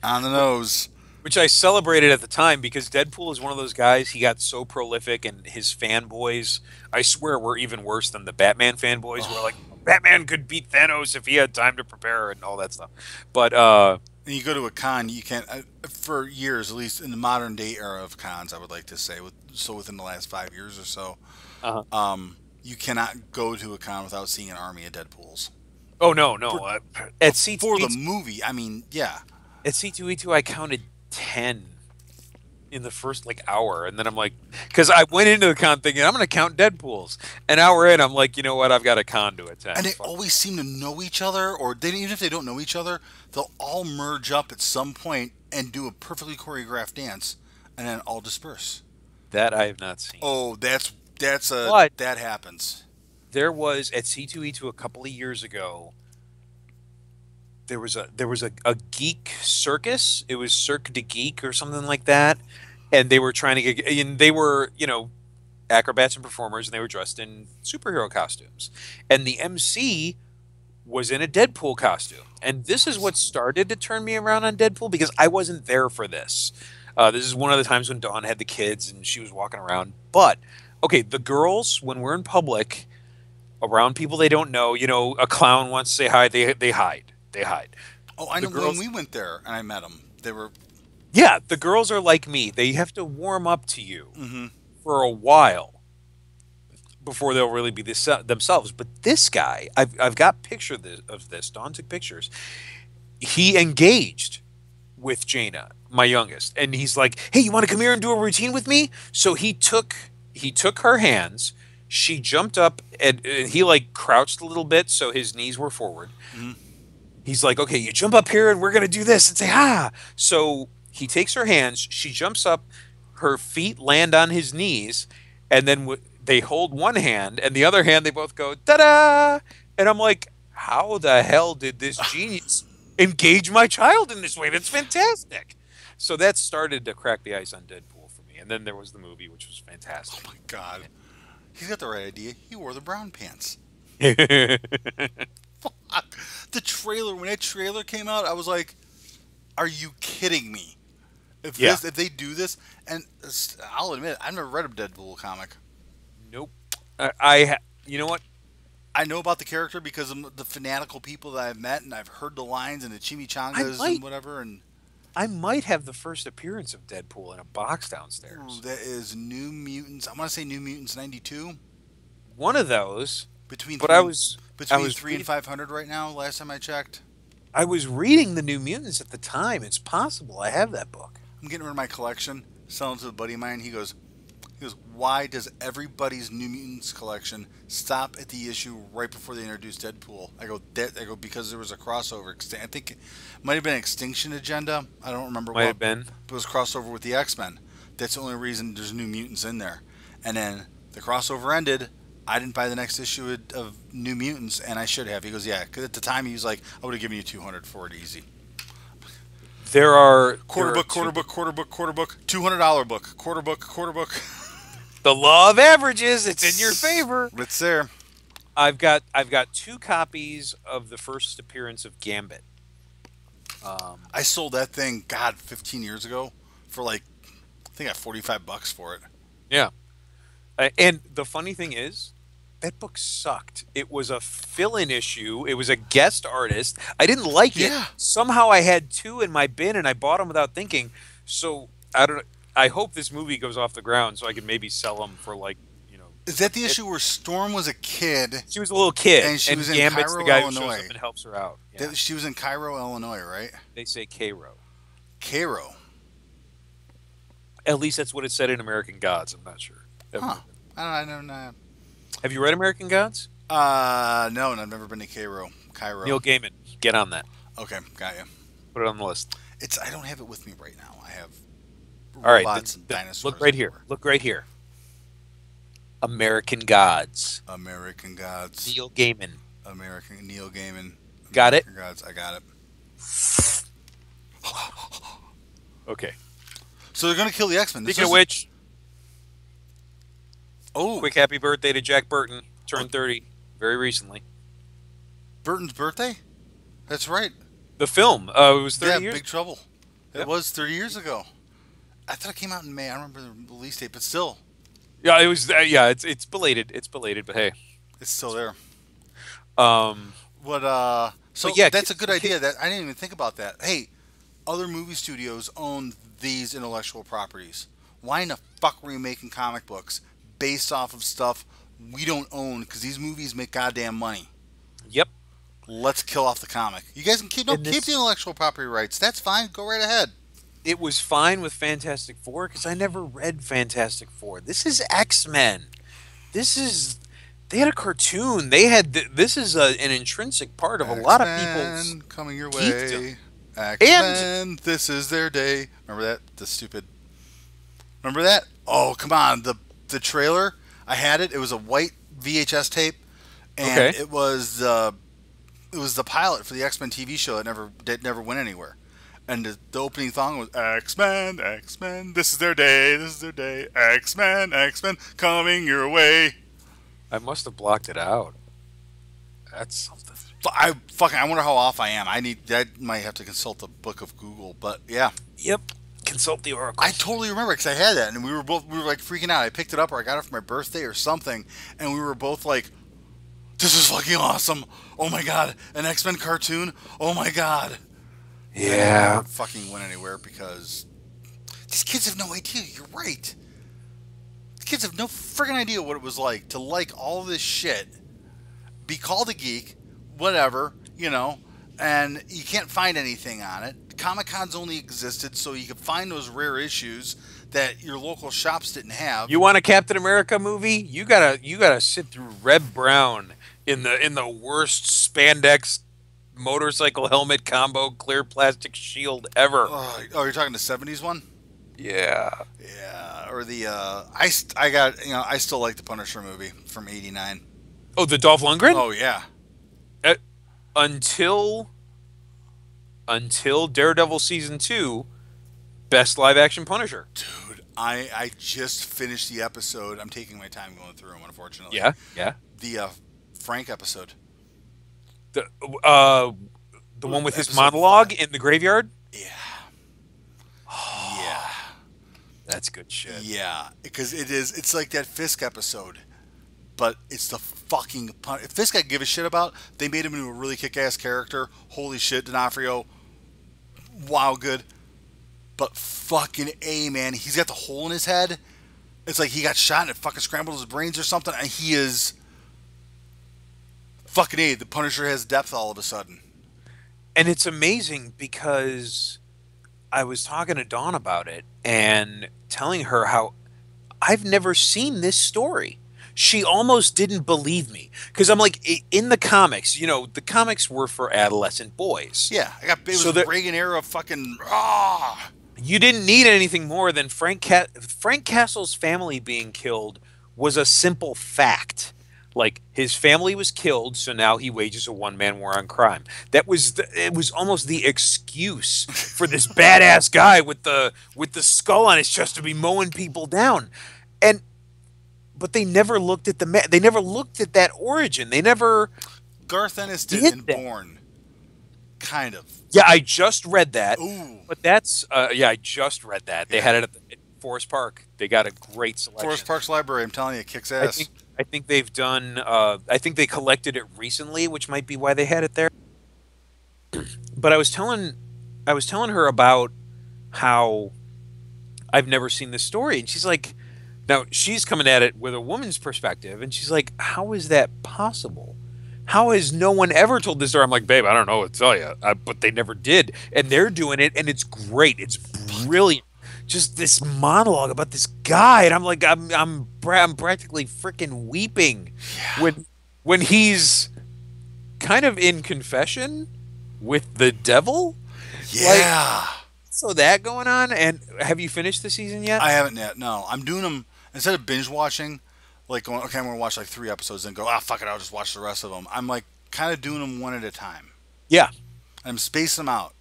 On the nose. Which I celebrated at the time because Deadpool is one of those guys, he got so prolific and his fanboys, I swear, were even worse than the Batman fanboys. Were like, Batman could beat Thanos if he had time to prepare and all that stuff. But and you go to a con, you can't, for years, at least in the modern day era of cons, I would like to say, within the last 5 years or so, you cannot go to a con without seeing an army of Deadpools. Oh, no. At C2E2, for the movie, I mean, yeah. At C2E2, I counted 10 in the first hour, and then I'm like, because I went into the con thinking I'm going to count Deadpools. An hour in, I'm like, you know what? I've got a con to attend. And they always seem to know each other, or even if they don't know each other, they'll all merge up at some point and do a perfectly choreographed dance, and then all disperse. That I have not seen. Oh, that happens. There was at C2E2 a couple of years ago. There was a geek circus. It was Cirque de Geek or something like that, and they were trying to get. And they were acrobats and performers, and they were dressed in superhero costumes. And the MC was in a Deadpool costume. And this is what started to turn me around on Deadpool because I wasn't there for this. This is one of the times when Dawn had the kids and she was walking around. But okay, the girls when we're in public around people they don't know, a clown wants to say hi, they hide. They hide. Oh, I know. When we went there and I met them, they were... Yeah, the girls are like me. They have to warm up to you for a while before they'll really be themselves. But this guy, I've got picture of this. Dawn took pictures. He engaged with Jaina, my youngest, and he's like, "Hey, you want to come here and do a routine with me?" So he took her hands. She jumped up and he crouched a little bit so his knees were forward. He's like, okay, you jump up here and we're going to do this and say, ah. So he takes her hands. She jumps up. Her feet land on his knees. And then they hold one hand and the other hand, they both go, ta-da. And I'm like, how the hell did this genius engage my child in this way? That's fantastic. So that started to crack the ice on Deadpool for me. And then there was the movie, which was fantastic. Oh my God, he's got the right idea. He wore the brown pants. Fuck. The trailer, when that trailer came out, I was like, "Are you kidding me?" Yeah. If they do this, and I'll admit, I've never read a Deadpool comic. Nope. You know what? I know about the character because of the fanatical people that I've met, and I've heard the lines and the chimichangas and whatever. And I might have the first appearance of Deadpool in a box downstairs. ooh, that is New Mutants. I want to say New Mutants '92. One of those. Between But three, I was between 300 and 500 right now. Last time I checked. I was reading the New Mutants at the time. It's possible I have that book. I'm getting rid of my collection, selling to a buddy of mine. He goes, why does everybody's New Mutants collection stop at the issue right before they introduce Deadpool? I go, because there was a crossover. I think it might have been Extinction Agenda. I don't remember Might what. have been. But it was crossover with the X-Men. That's the only reason there's New Mutants in there. And then the crossover ended. I didn't buy the next issue of New Mutants, and I should have. He goes, yeah, because at the time he was like, I would have given you 200 for it easy. There are Quarter book, $200 book, quarter book. The law of averages. It's in your favor. It's there. I've got 2 copies of the first appearance of Gambit. I sold that thing, God, 15 years ago for like, I think I got $45 for it. Yeah. And the funny thing is, that book sucked. It was a fill-in issue. It was a guest artist. I didn't like it. Yeah. Somehow I had 2 in my bin, and I bought them without thinking. So I don't. I hope this movie goes off the ground so I can maybe sell them for like, Is that the issue where Storm was a kid? She was a little kid, And she was in Gambit's Cairo, the guy Illinois. who shows up and helps her out. Yeah. She was in Cairo, Illinois, right? They say Cairo. Cairo. At least that's what it said in American Gods. I'm not sure. Huh. I don't know. Have you read American Gods? No, and I've never been to Cairo. Neil Gaiman. Get on that. Okay, got you. Put it on the list. I don't have it with me right now. I have All right. robots and dinosaurs. Look right here. Look right here. American Gods. American Gods. Neil Gaiman. Neil Gaiman. Got it? American Gods. I got it. Okay. So they're going to kill the X-Men. Speaking of which, oh, quick happy birthday to Jack Burton. Turned 30 very recently. Burton's birthday? That's right. The film. It was 30 years. Big Trouble. Yep. It was 30 years ago. I thought it came out in May. I don't remember the release date, but still. Yeah, it was. Yeah, it's belated. It's belated, but hey, it's still there. So yeah, that's a good idea. That I didn't even think about that. Hey, other movie studios own these intellectual properties. Why in the fuck were you making comic books based off of stuff we don't own? Because these movies make goddamn money. Yep. Let's kill off the comic. You guys can keep the intellectual property rights. That's fine. Go right ahead. It was fine with Fantastic Four because I never read Fantastic Four. This is X-Men. They had a cartoon. This is an intrinsic part of a lot of people's coming your geekdom. way. X-Men, this is their day. Remember that? Remember that? Oh, come on. The trailer, I had it. It was a white VHS tape, and it was the pilot for the X-Men TV show that never went anywhere. And the opening song was X-Men, X-Men, this is their day, X-Men, X-Men, coming your way. I must have blocked it out. That's something. I wonder how off I am. I might have to consult the book of Google, but yeah. Yep. Consult the Oracle. I totally remember because I had that, and we were like freaking out. I picked it up, or I got it for my birthday or something, and we were both like, "This is fucking awesome! Oh my god, an X-Men cartoon! Oh my god!" Yeah. Never fucking went anywhere because these kids have no idea. You're right. The kids have no friggin' idea what it was like to like all this shit, be called a geek, whatever, and you can't find anything on it. Comic-Cons only existed so you could find those rare issues that your local shops didn't have. You want a Captain America movie? You gotta sit through Red Brown in the worst spandex motorcycle helmet combo clear plastic shield ever. Oh, you're talking the 70s one? Yeah. Yeah, or the I still like the Punisher movie from '89. Oh, the Dolph Lundgren? Oh yeah. Until Daredevil season 2, best live action Punisher. Dude, I just finished the episode. I'm taking my time going through them, unfortunately. Yeah, yeah. The Frank episode. The uh, the one with his Episode monologue 5. in the graveyard. Yeah. Yeah. That's good shit. Yeah. Because it's like that Fisk episode, but it's the fucking if Fisk I give a shit about, they made him into a really kick-ass character. Holy shit, D'Onofrio. Wow, good. But fucking A, man, he's got the hole in his head. It's like he got shot and it fucking scrambled his brains or something, and he is fucking A. The Punisher has depth all of a sudden. And it's amazing because I was talking to Dawn about it and telling her how I've never seen this story. She almost didn't believe me because I'm like, in the comics, you know, the comics were for adolescent boys. Yeah, it was the Reagan era fucking. You didn't need anything more than Frank Castle's family being killed was a simple fact. Like his family was killed, so now he wages a one-man war on crime. It was almost the excuse for this badass guy with the skull on his chest to be mowing people down, but they never looked at they never looked at that origin. They never. Garth Ennis did in Bourne, kind of. Yeah, I just read that. Ooh. But that's I just read that. They had it at Forest Park. They got a great selection. Forest Park's library, I'm telling you, it kicks ass. I think they've done. I think they collected it recently, which might be why they had it there. But I was telling her about how I've never seen this story, and she's like, now she's coming at it with a woman's perspective, and she's like, how is that possible? How has no one ever told this story? I'm like, babe, I don't know what to tell you, but they never did, and they're doing it, and it's great. It's brilliant. Just this monologue about this guy, and I'm like, I'm practically freaking weeping when he's kind of in confession with the devil. Yeah. So that going on, and have you finished the season yet? I haven't yet. No, I'm doing them instead of binge watching. Like going, okay, I'm gonna watch like 3 episodes and go, fuck it, I'll just watch the rest of them. I'm like kind of doing them one at a time. Yeah. I'm spacing them out.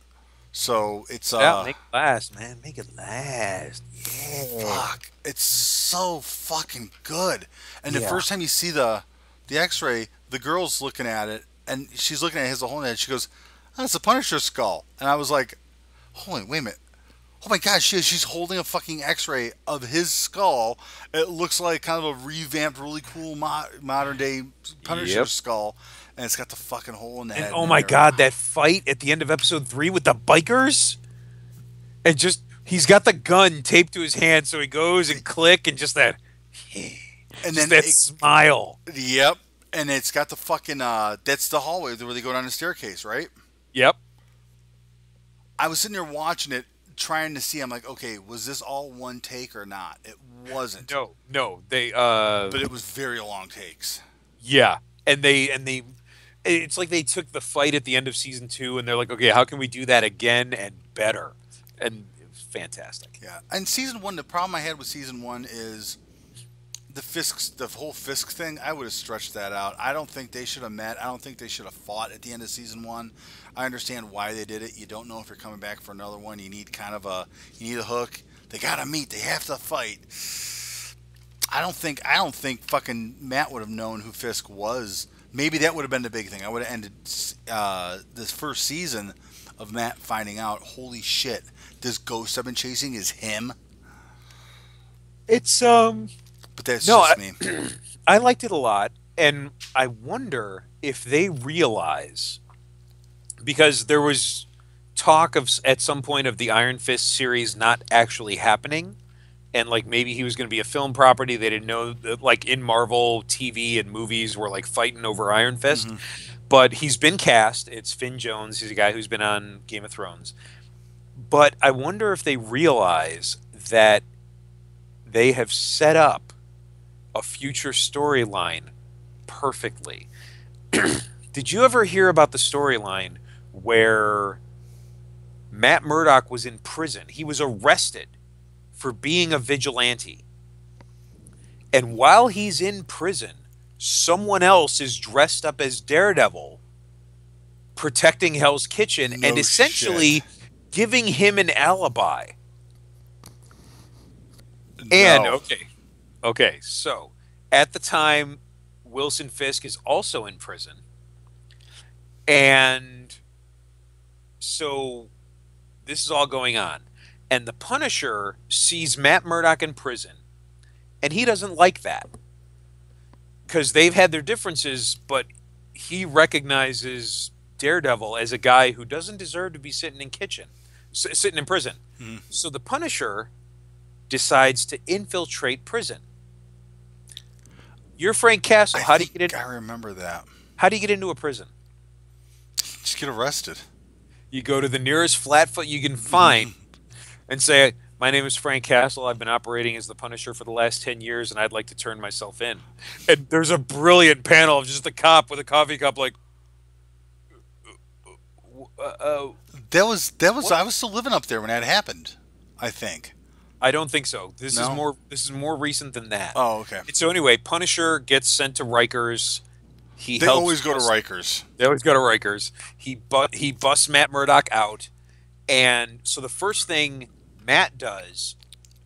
So it's make it last, man. Make it last. Yeah. Fuck. It's so fucking good. And the first time you see the X-ray, the girl's looking at it, and she's looking at his whole head. She goes, "That's a Punisher skull." And I was like, "Holy, wait a minute! Oh my God, she's holding a fucking X-ray of his skull. It looks like kind of a revamped, really cool modern day Punisher skull." And it's got the fucking hole in the head. And oh my God, that fight at the end of episode 3 with the bikers, and just he's got the gun taped to his hand, so he goes and click, and just that, and then that smile. Yep, and it's got the fucking that's the hallway where they go down the staircase, right? Yep. I was sitting there watching it, trying to see. I'm like, okay, was this all one take or not? It wasn't. No, they. But it was very long takes. Yeah, and they. It's like they took the fight at the end of season 2, and they're like, okay, how can we do that again and better? And it was fantastic. Yeah, and season 1, the problem I had with season 1 is the whole Fisk thing. I would have stretched that out. I don't think they should have met. I don't think they should have fought at the end of season 1. I understand why they did it. You don't know if you're coming back for another one. You need a hook. They gotta meet. They have to fight. I don't think fucking Matt would have known who Fisk was. Maybe that would have been the big thing. I would have ended this first season of Matt finding out, holy shit, this ghost I've been chasing is him. It's but that's just me. I liked it a lot, and I wonder if they realize, because there was talk of at some point of the Iron Fist series not actually happening, and like maybe he was going to be a film property. They didn't know that, like in Marvel TV and movies were like fighting over Iron Fist. But he's been cast. It's Finn Jones. He's a guy who's been on Game of Thrones. But I wonder if they realize that they have set up a future storyline perfectly. Did you ever hear about the storyline where Matt Murdock was in prison? He was arrested for being a vigilante. And while he's in prison, someone else is dressed up as Daredevil protecting Hell's Kitchen and essentially giving him an alibi. And No. okay, so at the time, Wilson Fisk is also in prison, and so this is all going on, and the Punisher sees Matt Murdock in prison, and he doesn't like that because they've had their differences, but he recognizes Daredevil as a guy who doesn't deserve to be sitting in prison. Hmm. So the Punisher decides to infiltrate prison. You're Frank Castle. I How do you think get in? I remember that. How do you get into a prison? Just get arrested. You go to the nearest flatfoot you can find and say, "My name is Frank Castle. I've been operating as the Punisher for the last 10 years, and I'd like to turn myself in." And there's a brilliant panel of just a cop with a coffee cup, like, That was what? I was still living up there when that happened, I think. I don't think so. No? This is more recent than that. Oh, okay. And so anyway, Punisher gets sent to Rikers. He They helps always go to bust- Rikers. They always go to Rikers. He busts Matt Murdock out, and so the first thing Matt does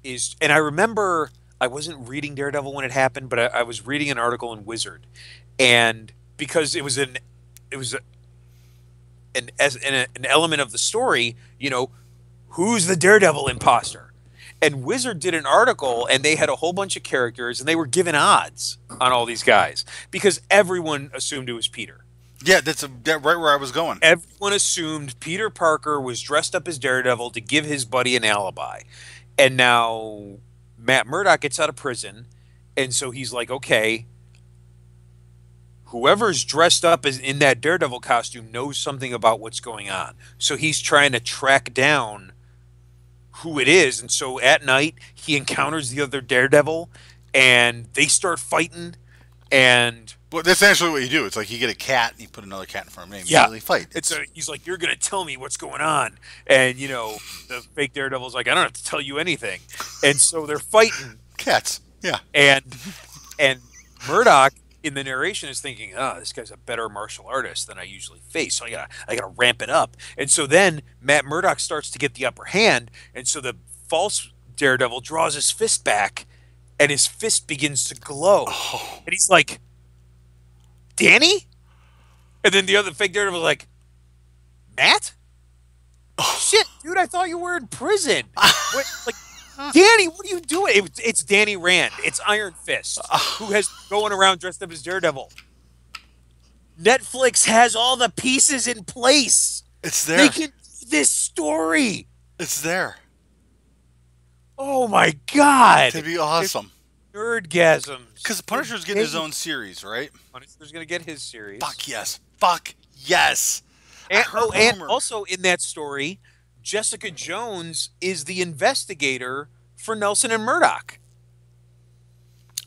is, and I remember I wasn't reading Daredevil when it happened, but I was reading an article in Wizard, and because it was an element of the story, who's the Daredevil imposter? And Wizard did an article, and they had a whole bunch of characters, and they were given odds on all these guys because everyone assumed it was Peter. Yeah, that's right where I was going. Everyone assumed Peter Parker was dressed up as Daredevil to give his buddy an alibi. And now Matt Murdock gets out of prison, and so he's like, okay, whoever's dressed up as in that Daredevil costume knows something about what's going on. So he's trying to track down who it is. And so at night, he encounters the other Daredevil, and they start fighting, and Well, that's actually what you do. It's like you get a cat and you put another cat in front of him and yeah, immediately fight. he's like, you're gonna tell me what's going on, and the fake Daredevil's like, I don't have to tell you anything, and so they're fighting, Cats. Yeah. and Murdoch in the narration is thinking, oh, this guy's a better martial artist than I usually face, so I gotta ramp it up, and so then Matt Murdock starts to get the upper hand, and so the false Daredevil draws his fist back, and his fist begins to glow, Oh. and he's like, Danny? And then the other fake Daredevil's like, Matt? Shit, dude, I thought you were in prison. What, like, Danny, what are you doing? It's Danny Rand. It's Iron Fist, who has going around dressed up as Daredevil. Netflix has all the pieces in place. It's there. They can do this story. It's there. Oh my god. That'd be awesome. Nerdgasms. Because Punisher's getting his own series, right? Punisher's gonna get his series. Fuck yes. Fuck yes. I And, heard and rumor. also in that story, Jessica Jones is the investigator for Nelson and Murdoch.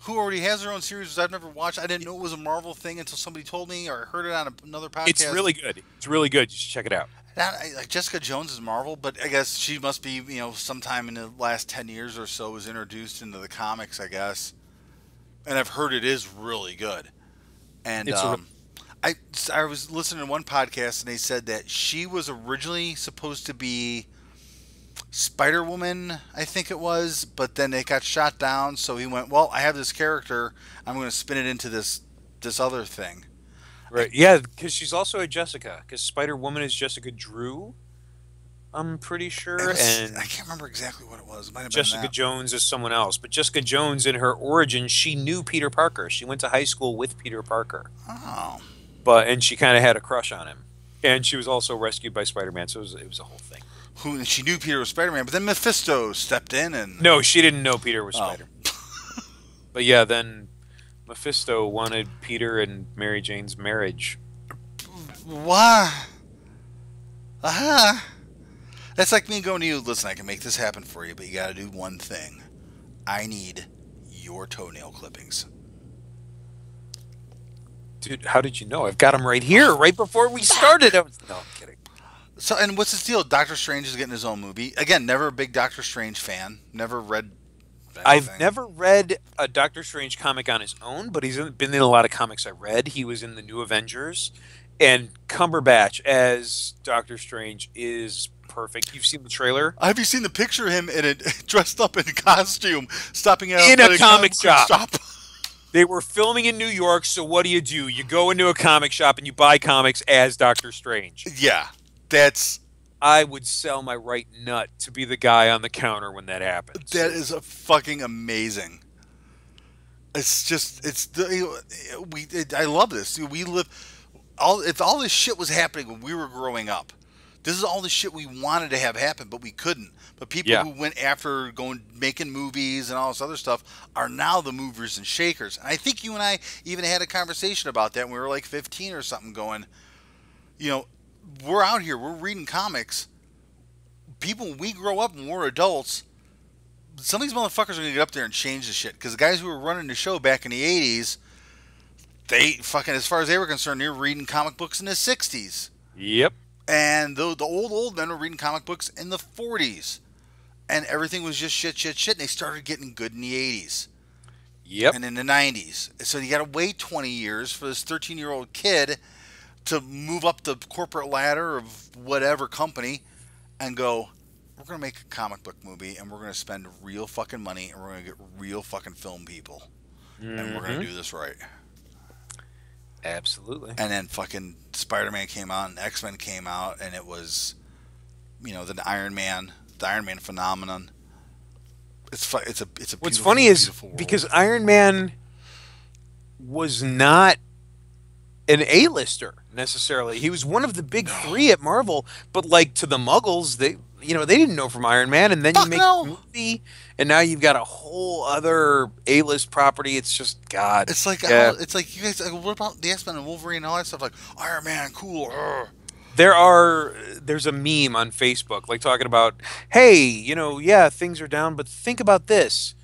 Who already has their own series I've never watched. I didn't know it was a Marvel thing until somebody told me or I heard it on another podcast. It's really good. It's really good. You should check it out. Like Jessica Jones is Marvel, but I guess she must be, sometime in the last 10 years or so was introduced into the comics, I guess. And I've heard it is really good. And It's I was listening to one podcast and they said that she was originally supposed to be Spider-Woman, I think it was, but then it got shot down, so he went, well, I have this character, I'm going to spin it into this other thing. right. Yeah, because she's also a Jessica. Because Spider-Woman is Jessica Drew, I'm pretty sure, and I can't remember exactly what it was. It might have Jessica been that. Jones is someone else. But Jessica Jones, in her origin, she knew Peter Parker. She went to high school with Peter Parker. Oh. And she kind of had a crush on him. And she was also rescued by Spider-Man, so it was a whole thing. And she knew Peter was Spider-Man, but then Mephisto stepped in and... No, she didn't know Peter was Oh. Spider. But yeah, then Mephisto wanted Peter and Mary Jane's marriage. Why? That's like me going to you, listen, I can make this happen for you, but you got to do one thing. I need your toenail clippings. Dude, how did you know? I've got them right here, right before we started. No, I'm kidding. So, and what's his deal? Doctor Strange is getting his own movie. Again, never a big Doctor Strange fan. Never read anything. I've never read a Doctor Strange comic on his own, but he's been in a lot of comics I read. He was in the New Avengers, and Cumberbatch as Doctor Strange is perfect. You've seen the trailer? Have you seen the picture of him in it, dressed up in a costume, stopping at In a a comic book shop. They were filming in New York, so what do? You go into a comic shop and you buy comics as Doctor Strange. Yeah, that's I would sell my right nut to be the guy on the counter when that happens. that is a fucking amazing. It's just I love this. We live if all this shit was happening when we were growing up. This is all the shit we wanted to have happen, but we couldn't. But people who went after making movies and all this other stuff are now the movers and shakers. And I think you and I even had a conversation about that when we were like 15 or something going, we're out here, we're reading comics. People, when we grow up and we're adults, some of these motherfuckers are going to get up there and change the shit. Because the guys who were running the show back in the 80s, they fucking, as far as they were concerned, they were reading comic books in the 60s. Yep. And the old men were reading comic books in the 40s. And everything was just shit. And they started getting good in the 80s. Yep. And in the 90s. So you got to wait 20 years for this 13-year-old kid to move up the corporate ladder of whatever company and go, we're going to make a comic book movie and we're going to spend real fucking money and we're going to get real fucking film people. And we're going to do this right. Absolutely. And then fucking Spider-Man came out and X-Men came out and it was, the Iron Man phenomenon. It's a beautiful, what's funny is because Iron Man was not an A-lister necessarily. He was one of the big three at Marvel, but like to the Muggles, they didn't know from Iron Man, and then you make a movie, and now you've got a whole other A-list property. It's just God. It's like it's like you guys. What about the X-Men and Wolverine and all that stuff? Like Iron Man, cool. There's a meme on Facebook like talking about, hey, things are down, but think about this.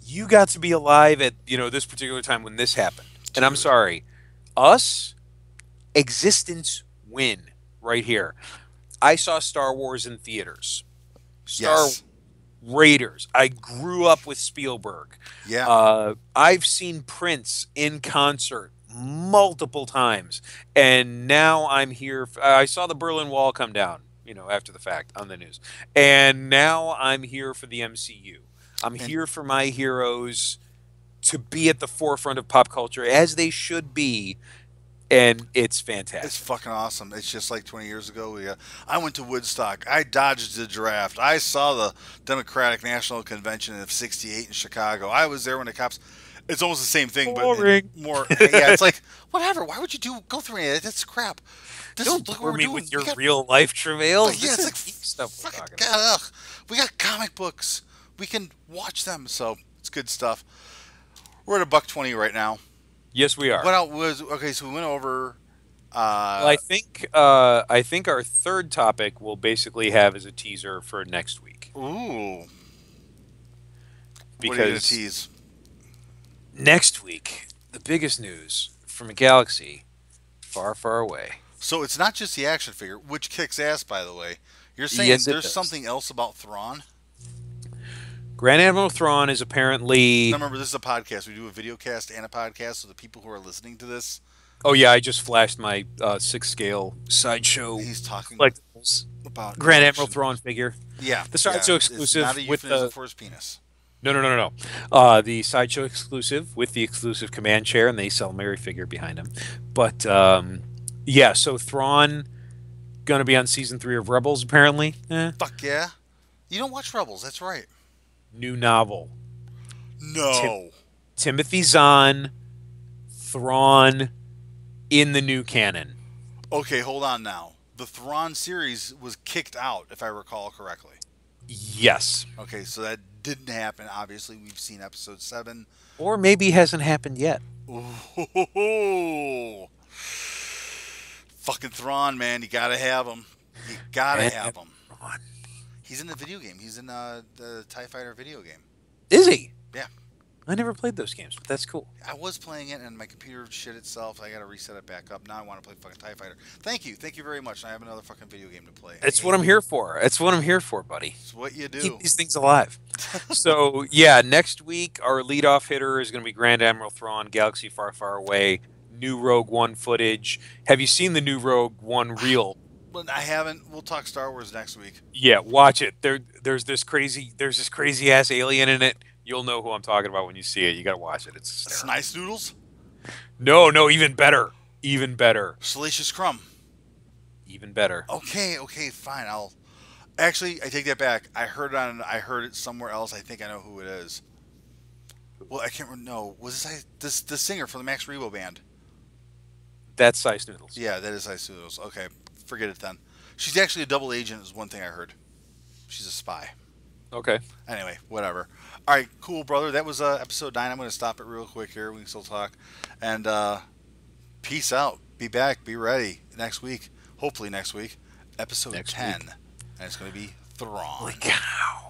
You got to be alive at this particular time when this happened, and I'm sorry, us existence win right here. I saw Star Wars in theaters. Star Raiders. I grew up with Spielberg. Yeah. I've seen Prince in concert multiple times, and now I'm here. I saw the Berlin Wall come down, after the fact on the news, and now I'm here for the MCU. I'm here for my heroes to be at the forefront of pop culture as they should be. And it's fantastic. It's fucking awesome. It's just like 20 years ago. I went to Woodstock. I dodged the draft. I saw the Democratic National Convention of '68 in Chicago. I was there when the cops. It's almost the same thing, but more. Yeah, it's like whatever. Why would you go through any of that? That's crap. Don't bore me with your real life travails. Yeah, it's like stuff we're talking about. We got comic books. We can watch them. So it's good stuff. We're at $1.20 right now. Yes, we are. What else was okay? So we went over. Well, I think our third topic we'll basically have as a teaser for next week. Ooh. Because what are you gonna tease? Next week, the biggest news from a galaxy far, far away. So it's not just the action figure, which kicks ass, by the way. You're saying there's something else about Thrawn? Grand Admiral Thrawn is apparently... Now remember, this is a podcast. We do a video cast and a podcast, so the people who are listening to this... Oh, yeah, I just flashed my 6-scale sideshow... He's talking about Grand Admiral Thrawn figure. Yeah. The sideshow exclusive not a euphemism for his penis. No. The sideshow exclusive with the exclusive command chair, and the Selmary figure behind him. But, so Thrawn going to be on Season 3 of Rebels, apparently. Fuck yeah. You don't watch Rebels, that's right. New novel. No. Timothy Zahn, Thrawn in the new canon. Okay, hold on now. The Thrawn series was kicked out, if I recall correctly. Yes. Okay, so that didn't happen. Obviously, we've seen episode 7. Or maybe hasn't happened yet. Ooh. Fucking Thrawn, man. You gotta have him. You gotta have him. He's in the video game. He's in the TIE Fighter video game. Is he? Yeah. I never played those games, but that's cool. I was playing it, and my computer shit itself. I got to reset it back up. Now I want to play fucking TIE Fighter. Thank you. Thank you very much. I have another fucking video game to play. It's what I'm here for. It's what I'm here for, buddy. It's what you do. Keep these things alive. So, yeah, next week, our leadoff hitter is going to be Grand Admiral Thrawn, Galaxy Far, Far Away, new Rogue One footage. Have you seen the new Rogue One reel? But I haven't. We'll talk Star Wars next week. Yeah, watch it. There's this crazy ass alien in it. You'll know who I'm talking about when you see it. You gotta watch it. It's hysterical. Nice Noodles? No, no, even better. Even better. Salacious Crumb. Even better. Okay, fine. I'll actually I take that back. I heard it somewhere else. I think I know who it is. Well, I can't remember. No, was this the singer from the Max Rebo band? That's Sice Noodles. Yeah, that is Ice Noodles. Okay, forget it then. She's actually a double agent. Is one thing I heard. She's a spy. Okay. Anyway, whatever. All right, cool, brother. That was episode 9. I'm going to stop it real quick here. We can still talk. And peace out. Be back. Be ready next week. Hopefully next week. Episode 10. And it's going to be Thrawn. Holy cow.